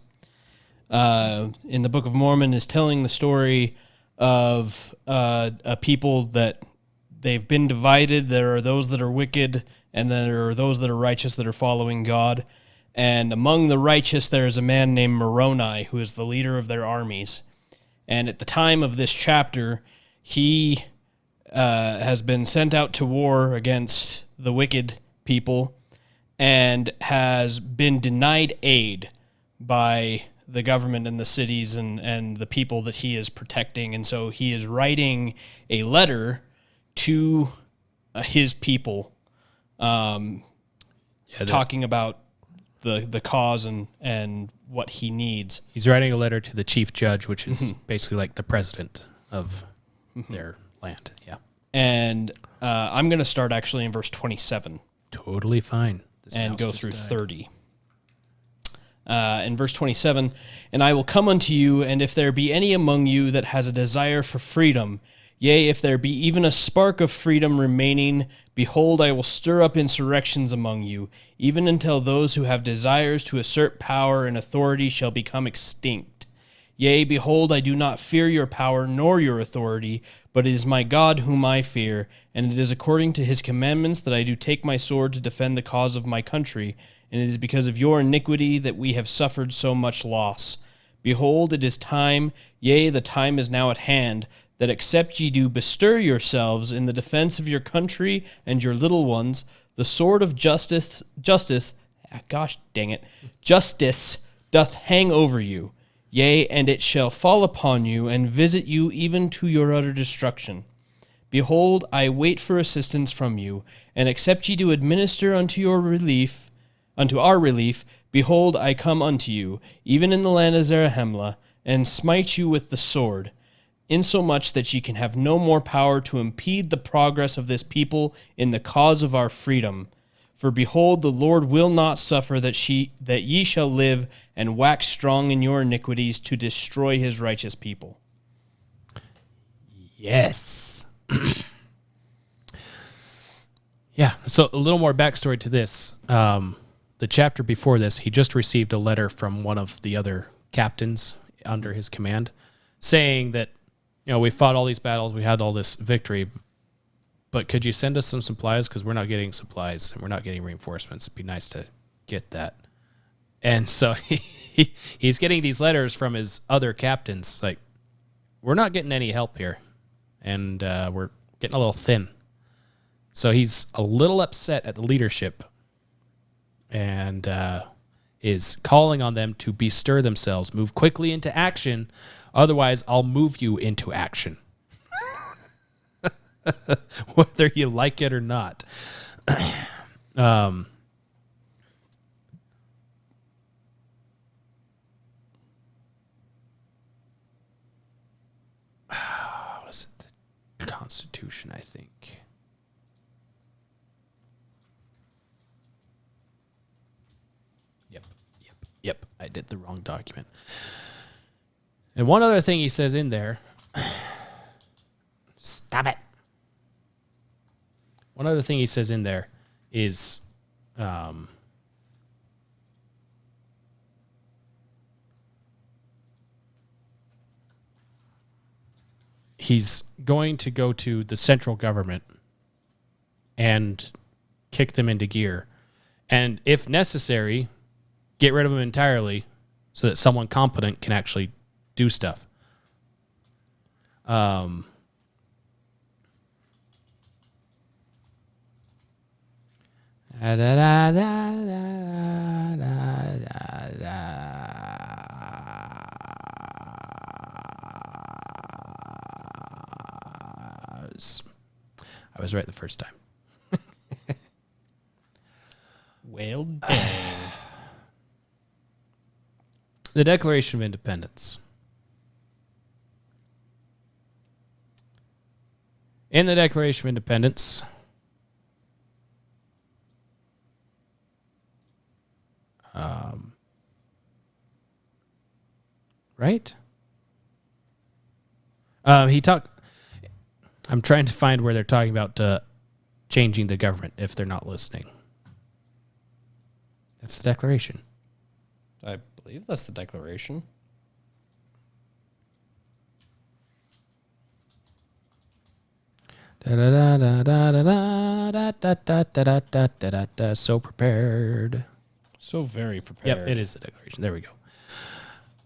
in the Book of Mormon, is telling the story of a people that they've been divided. There are those that are wicked, and there are those that are righteous that are following God. And among the righteous, there is a man named Moroni, who is the leader of their armies. And at the time of this chapter, he has been sent out to war against the wicked people and has been denied aid by the government and the cities and the people that he is protecting. And so he is writing a letter to his people talking about the cause and what he needs. He's writing a letter to the chief judge, which is basically like the president of their land. Yeah. And I'm going to start actually in verse 27 Totally fine. This and mouse go just through died. 30. In verse 27, and I will come unto you, and if there be any among you that has a desire for freedom, yea, if there be even a spark of freedom remaining, behold, I will stir up insurrections among you, even until those who have desires to assert power and authority shall become extinct. Yea, behold, I do not fear your power nor your authority, but it is my God whom I fear, and it is according to his commandments that I do take my sword to defend the cause of my country, and it is because of your iniquity that we have suffered so much loss. Behold, it is time, yea, the time is now at hand, that except ye do bestir yourselves in the defense of your country and your little ones, the sword of justice doth hang over you. Yea, and it shall fall upon you and visit you even to your utter destruction. Behold, I wait for assistance from you, and except ye do administer unto our relief, behold, I come unto you, even in the land of Zarahemla, and smite you with the sword, insomuch that ye can have no more power to impede the progress of this people in the cause of our freedom. For behold, the Lord will not suffer that ye shall live and wax strong in your iniquities to destroy his righteous people. Yes. Yeah, so a little more backstory to this. The chapter before this, he just received a letter from one of the other captains under his command saying that, we fought all these battles, we had all this victory, but could you send us some supplies? Because we're not getting supplies and we're not getting reinforcements. It'd be nice to get that. And so he's getting these letters from his other captains. Like, we're not getting any help here. And we're getting a little thin. So he's a little upset at the leadership and is calling on them to bestir themselves, move quickly into action. Otherwise, I'll move you into action. Whether you like it or not. Was it the Constitution, I think? Yep. I did the wrong document. And one other thing he says in there. Stop it. One other thing he says in there is he's going to go to the central government and kick them into gear. And if necessary, get rid of them entirely so that someone competent can actually do stuff. I was right the first time. Well, dang. The Declaration of Independence. In the Declaration of Independence, right? I'm trying to find where they're talking about changing the government if they're not listening. That's the Declaration. I believe that's the Declaration. So prepared. So very prepared. Yep, it is the Declaration. There we go.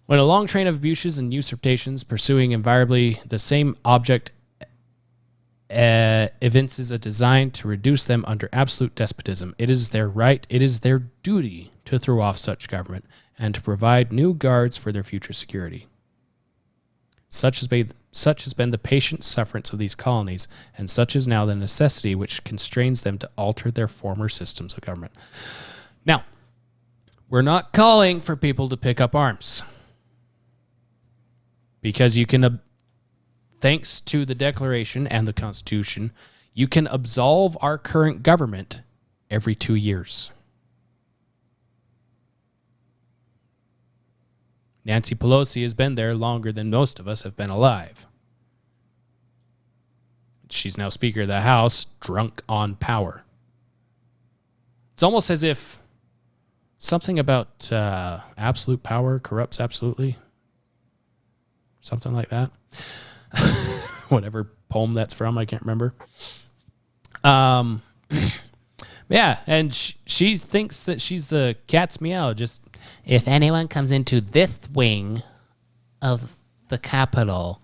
When a long train of abuses and usurpations pursuing invariably the same object evinces a design to reduce them under absolute despotism, it is their right, it is their duty to throw off such government and to provide new guards for their future security. Such has been the patient sufferance of these colonies, and such is now the necessity which constrains them to alter their former systems of government. Now, we're not calling for people to pick up arms. Because you can, thanks to the Declaration and the Constitution, you can absolve our current government every 2 years. Nancy Pelosi has been there longer than most of us have been alive. She's now Speaker of the House, drunk on power. It's almost as if something about absolute power corrupts absolutely. something like that. Whatever poem that's from, I can't remember. Yeah, and she thinks that she's the cat's meow. Just if anyone comes into this wing of the Capitol,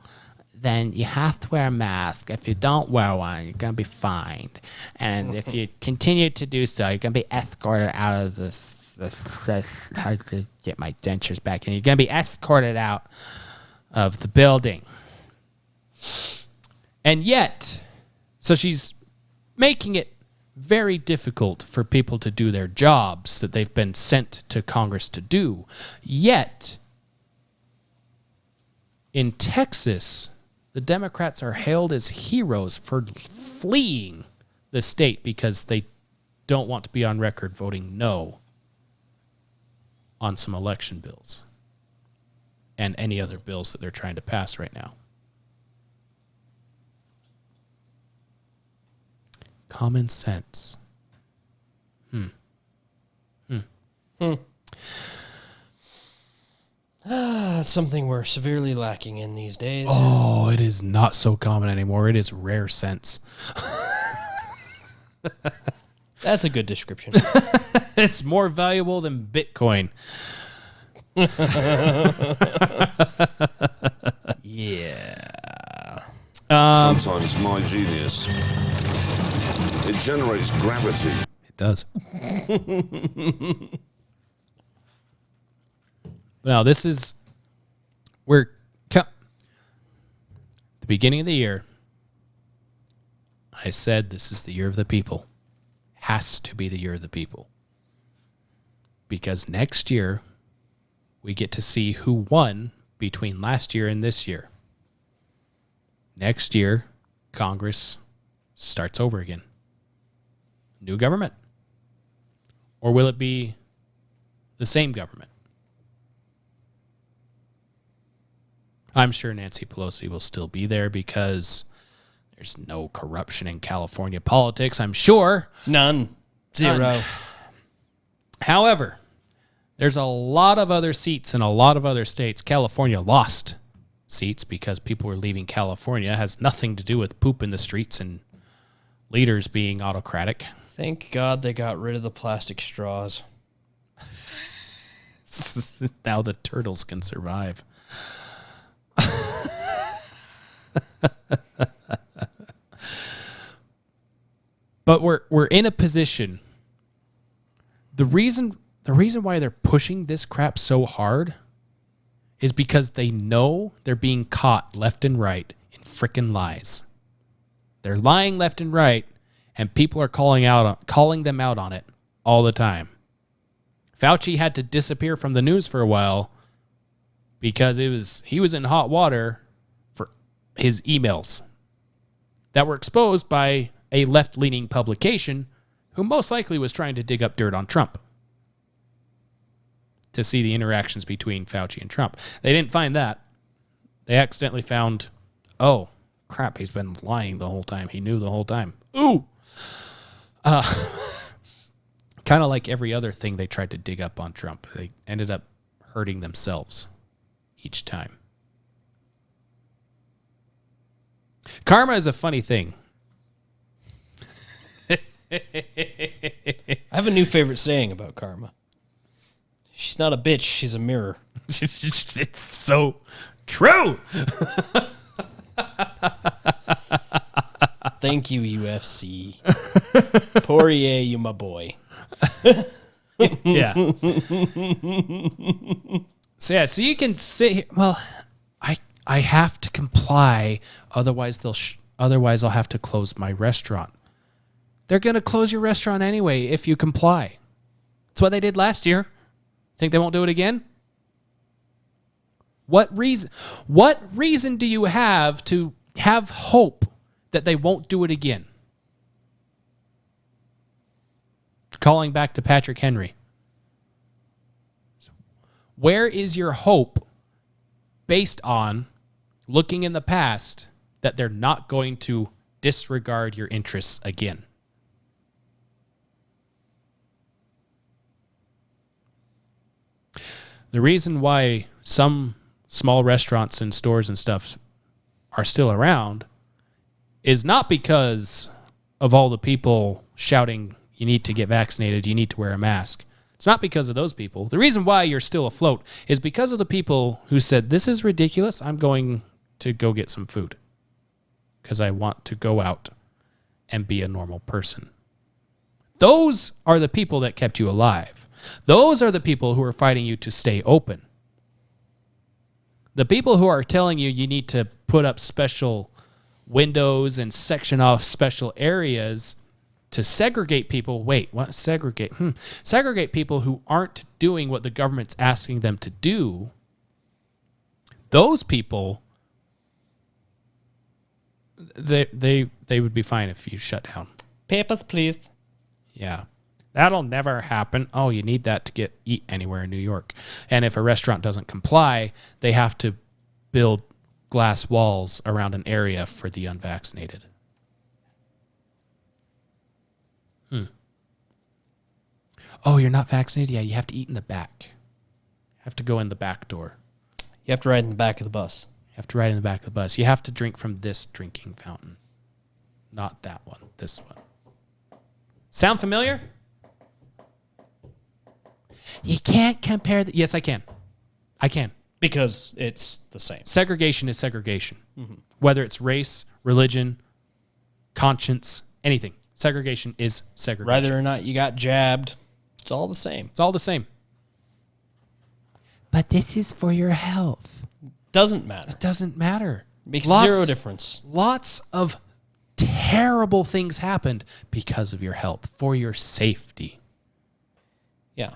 then you have to wear a mask. If you don't wear one, you're gonna be fined. And if you continue to do so, you're gonna be escorted out of this hard to get my dentures back, and you're gonna be escorted out of the building. And yet, so she's making it very difficult for people to do their jobs that they've been sent to Congress to do. Yet, in Texas, the Democrats are hailed as heroes for fleeing the state because they don't want to be on record voting no on some election bills and any other bills that they're trying to pass right now. Common sense. Something we're severely lacking in these days. Oh, it is not so common anymore. It is rare sense. That's a good description. It's more valuable than Bitcoin. Yeah. Sometimes my genius, it generates gravity. It does. Now, this is the beginning of the year. I said this is the year of the people. Has to be the year of the people. Because next year, we get to see who won between last year and this year. Next year, Congress starts over again. New government. Or will it be the same government? I'm sure Nancy Pelosi will still be there because there's no corruption in California politics, I'm sure. None. Zero. However, there's a lot of other seats in a lot of other states. California lost seats because people were leaving California. It has nothing to do with poop in the streets and leaders being autocratic. Thank God they got rid of the plastic straws. Now the turtles can survive. But we're in a position. The reason why they're pushing this crap so hard is because they know they're being caught left and right in frickin' lies. They're lying left and right, and people are calling them out on it all the time. Fauci had to disappear from the news for a while because he was in hot water for his emails that were exposed by a left-leaning publication who most likely was trying to dig up dirt on Trump to see the interactions between Fauci and Trump. They didn't find that. They accidentally found, oh, crap, he's been lying the whole time. He knew the whole time. Ooh! Kind of like every other thing they tried to dig up on Trump. They ended up hurting themselves each time. Karma is a funny thing. I have a new favorite saying about karma. She's not a bitch, she's a mirror. It's so true. Thank you, UFC. Poirier, you my boy. Yeah. So you can sit here. Well, I have to comply, otherwise I'll have to close my restaurant. They're going to close your restaurant anyway if you comply. That's what they did last year. Think they won't do it again? What reason do you have to have hope that they won't do it again? Calling back to Patrick Henry. Where is your hope based on looking in the past that they're not going to disregard your interests again? The reason why some small restaurants and stores and stuff are still around is not because of all the people shouting, you need to get vaccinated, you need to wear a mask. It's not because of those people. The reason why you're still afloat is because of the people who said, this is ridiculous, I'm going to go get some food because I want to go out and be a normal person. Those are the people that kept you alive. Those are the people who are fighting you to stay open. The people who are telling you you need to put up special windows and section off special areas to segregate people. Wait, what? Segregate? Segregate people who aren't doing what the government's asking them to do. Those people, they would be fine if you shut down. Papers, please. Yeah. That'll never happen. Oh, you need that to eat anywhere in New York. And if a restaurant doesn't comply, they have to build glass walls around an area for the unvaccinated. Oh, you're not vaccinated? Yeah, you have to eat in the back. You have to go in the back door. You have to ride in the back of the bus. You have to ride in the back of the bus. You have to drink from this drinking fountain. Not that one. This one. Sound familiar? You can't compare the... Yes, I can. I can. Because it's the same. Segregation is segregation. Mm-hmm. Whether it's race, religion, conscience, anything. Segregation is segregation. Whether or not you got jabbed, it's all the same. It's all the same. But this is for your health. Doesn't matter. It doesn't matter. Makes zero difference. Lots of terrible things happened because of your health, for your safety. Yeah.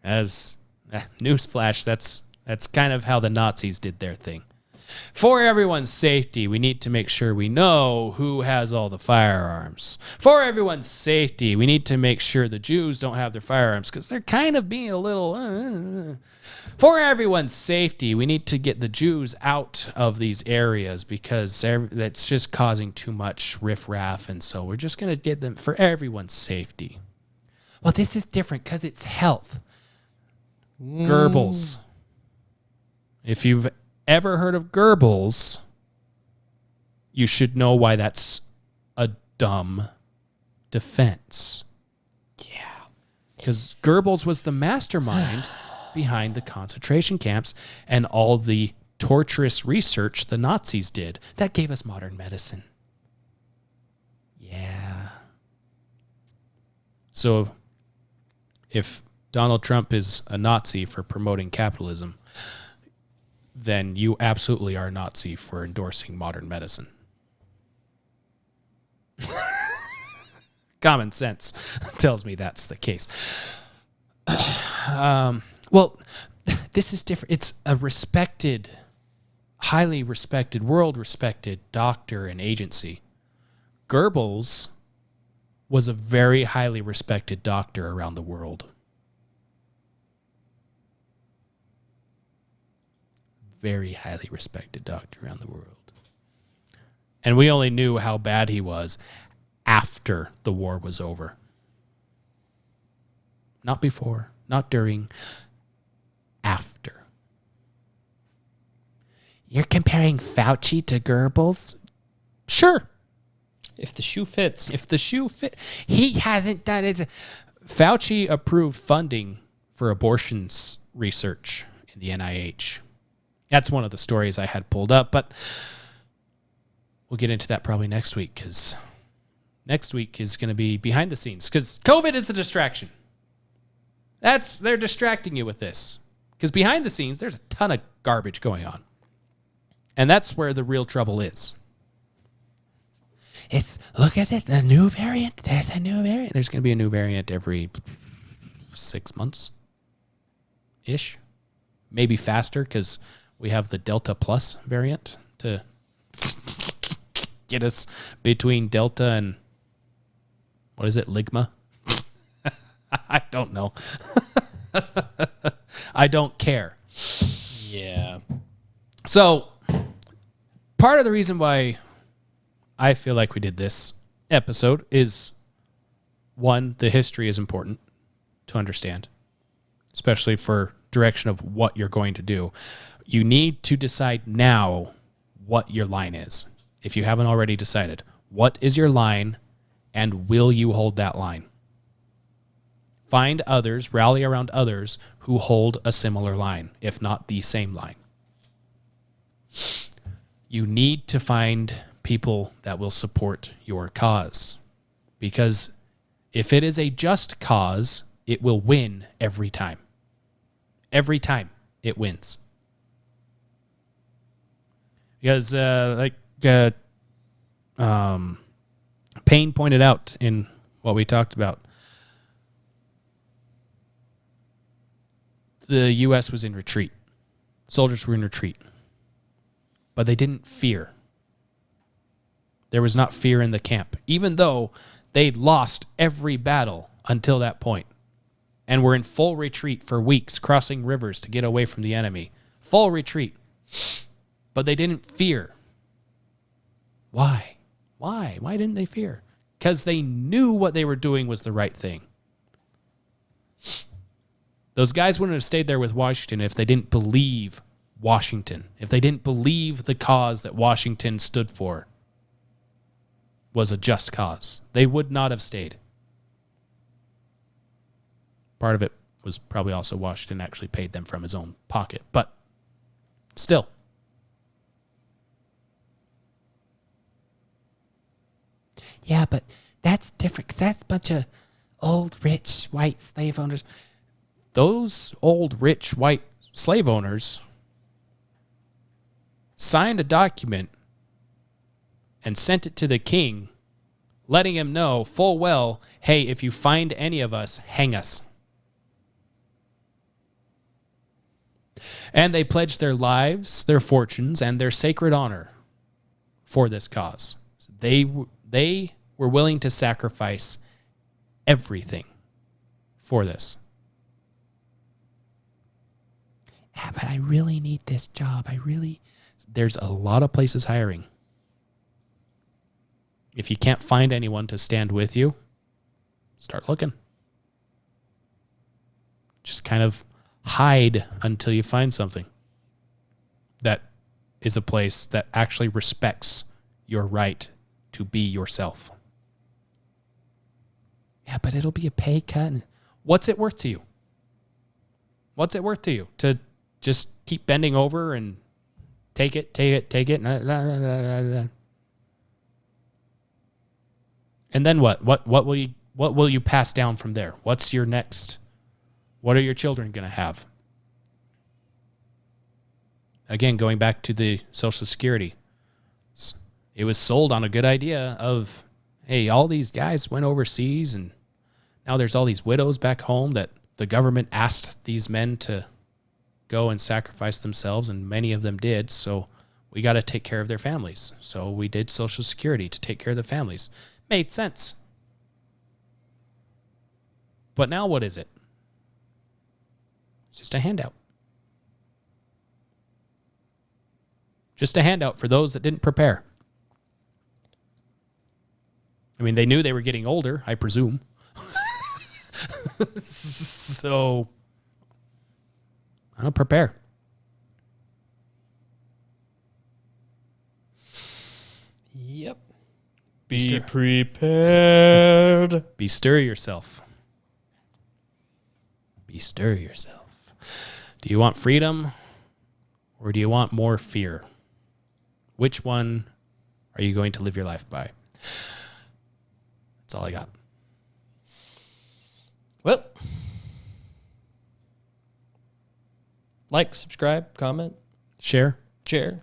As newsflash, that's kind of how the Nazis did their thing. For everyone's safety, we need to make sure we know who has all the firearms. For everyone's safety, we need to make sure the Jews don't have their firearms because they're kind of being a little... For everyone's safety, we need to get the Jews out of these areas because that's just causing too much riffraff, and so we're just going to get them for everyone's safety. Well, this is different because it's health. Goebbels. If you've ever heard of Goebbels, you should know why that's a dumb defense. Yeah. Because Goebbels was the mastermind behind the concentration camps and all the torturous research the Nazis did. That gave us modern medicine. Yeah. So if Donald Trump is a Nazi for promoting capitalism, then you absolutely are a Nazi for endorsing modern medicine. Common sense tells me that's the case. Well, this is different. It's a respected, highly respected, world-respected doctor and agency. Goebbels was a very highly respected doctor around the world. Very highly respected doctor around the world. And we only knew how bad he was after the war was over. Not before, not during, after. You're comparing Fauci to Goebbels? Sure. If the shoe fits. If the shoe fit. He hasn't done it. Fauci approved funding for abortions research in the NIH. That's one of the stories I had pulled up, but we'll get into that probably next week because next week is going to be behind the scenes because COVID is the distraction. They're distracting you with this because behind the scenes, there's a ton of garbage going on. And that's where the real trouble is. Look at it, the new variant. There's a new variant. There's going to be a new variant every 6 months-ish. Maybe faster because we have the Delta Plus variant to get us between Delta and, what is it, Ligma? I don't know. I don't care. Yeah. So, part of the reason why I feel like we did this episode is, one, the history is important to understand, especially for direction of what you're going to do. You need to decide now what your line is. If you haven't already decided, what is your line and will you hold that line? Find others, rally around others who hold a similar line, if not the same line. You need to find people that will support your cause. Because if it is a just cause, it will win every time. Every time it wins. Because Payne pointed out in what we talked about, the U.S. was in retreat. Soldiers were in retreat. But they didn't fear. There was not fear in the camp, even though they'd lost every battle until that point and were in full retreat for weeks, crossing rivers to get away from the enemy. Full retreat. But they didn't fear. Why? Why? Why didn't they fear? Because they knew what they were doing was the right thing. Those guys wouldn't have stayed there with Washington if they didn't believe Washington, if they didn't believe the cause that Washington stood for was a just cause. They would not have stayed. Part of it was probably also Washington actually paid them from his own pocket, but still. Yeah, but that's different. 'Cause that's a bunch of old, rich, white slave owners. Those old, rich, white slave owners signed a document and sent it to the king, letting him know full well, hey, if you find any of us, hang us. And they pledged their lives, their fortunes, and their sacred honor for this cause. So they were willing to sacrifice everything for this. Yeah, but I really need this job. There's a lot of places hiring. If you can't find anyone to stand with you, start looking. Just kind of hide until you find something that is a place that actually respects your right to be yourself. Yeah, but it'll be a pay cut. What's it worth to you? What's it worth to you to just keep bending over and take it? And then what? What will you pass down from there? What's your next? What are your children going to have? Again, going back to the Social Security, it was sold on a good idea of, hey, all these guys went overseas and now there's all these widows back home that the government asked these men to go and sacrifice themselves, and many of them did, so we got to take care of their families. So we did Social Security to take care of the families. Made sense. But now what is it? It's just a handout. Just a handout for those that didn't prepare. I mean, they knew they were getting older, I presume. So, I don't prepare. Yep. Be prepared. Bestir yourself. Bestir yourself. Do you want freedom or do you want more fear? Which one are you going to live your life by? That's all I got. Well, like, subscribe, comment, Share. share.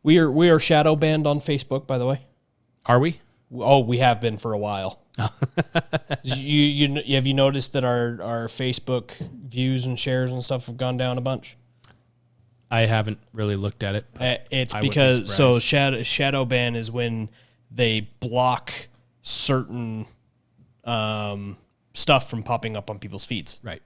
We are shadow banned on Facebook, by the way. Are we? Oh, we have been for a while. You have you noticed that our Facebook views and shares and stuff have gone down a bunch? I haven't really looked at it. It's I would be because so surprised. shadow ban is when they block certain stuff from popping up on people's feeds. Right.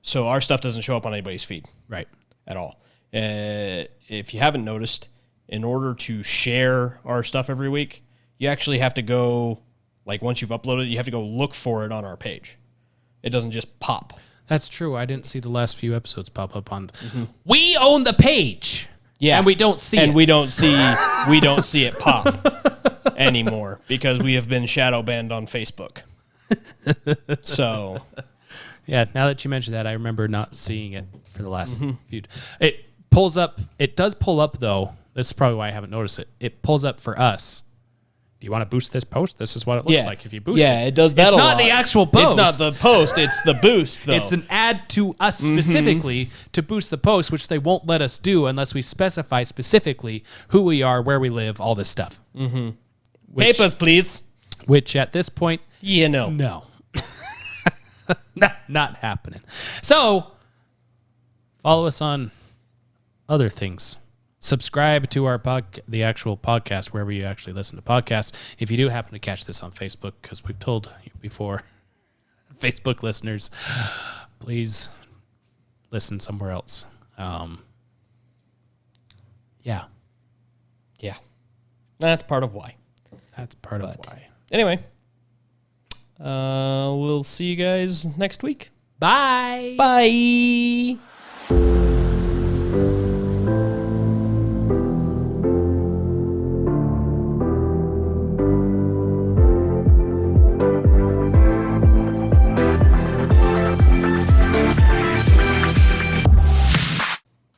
So our stuff doesn't show up on anybody's feed. Right. At all. If you haven't noticed, in order to share our stuff every week, you actually have to go Like once you've uploaded, you have to go look for it on our page. It doesn't just pop. That's true. I didn't see the last few episodes pop up on. We own the page. Yeah, and we don't see it. And we don't see it pop anymore because we have been shadow banned on Facebook. So, yeah. Now that you mentioned that, I remember not seeing it for the last few. It pulls up. It does pull up though. This is probably why I haven't noticed it. It pulls up for us. Do you want to boost this post? This is what it looks like if you boost it. Yeah, it does that it's a not lot. the actual post. It's not the post. It's the boost, though. It's an ad to us specifically to boost the post, which they won't let us do unless we specify specifically who we are, where we live, all this stuff. Papers, please. Which at this point, No. not happening. So follow us on other things. Subscribe to our the actual podcast wherever you actually listen to podcasts. If you do happen to catch this on Facebook, because we've told you before, Facebook listeners, please listen somewhere else. Yeah, That's part of why. that's part of why. Anyway, we'll see you guys next week. Bye. Bye.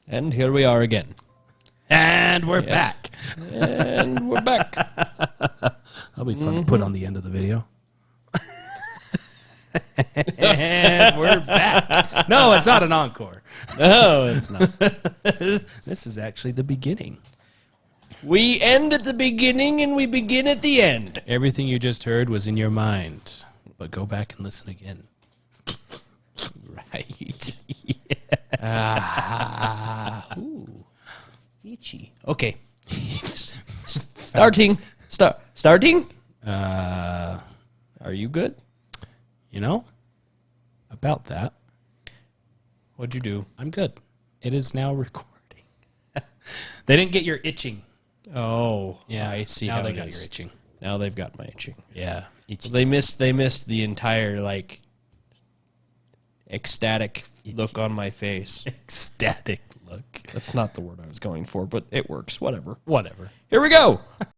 And here we are again. And we're back. And we're back. That'll be fun to put on the end of the video. And we're back. No, it's not an encore. No, it's not. This is actually the beginning. We end at the beginning and we begin at the end. Everything you just heard was in your mind, but go back and listen again. Right. Ooh. Itchy. Okay. Starting. Starting? Are you good? You know, about that, What'd you do? I'm good. It is now recording. They didn't get your itching. Oh, Yeah, I see now how they it got is. your itching. Now they've got my itching. Yeah, itchy. They missed the entire like ecstatic look on my face. ecstatic look. That's not the word I was going for, but it works. Whatever. Whatever. Here we go.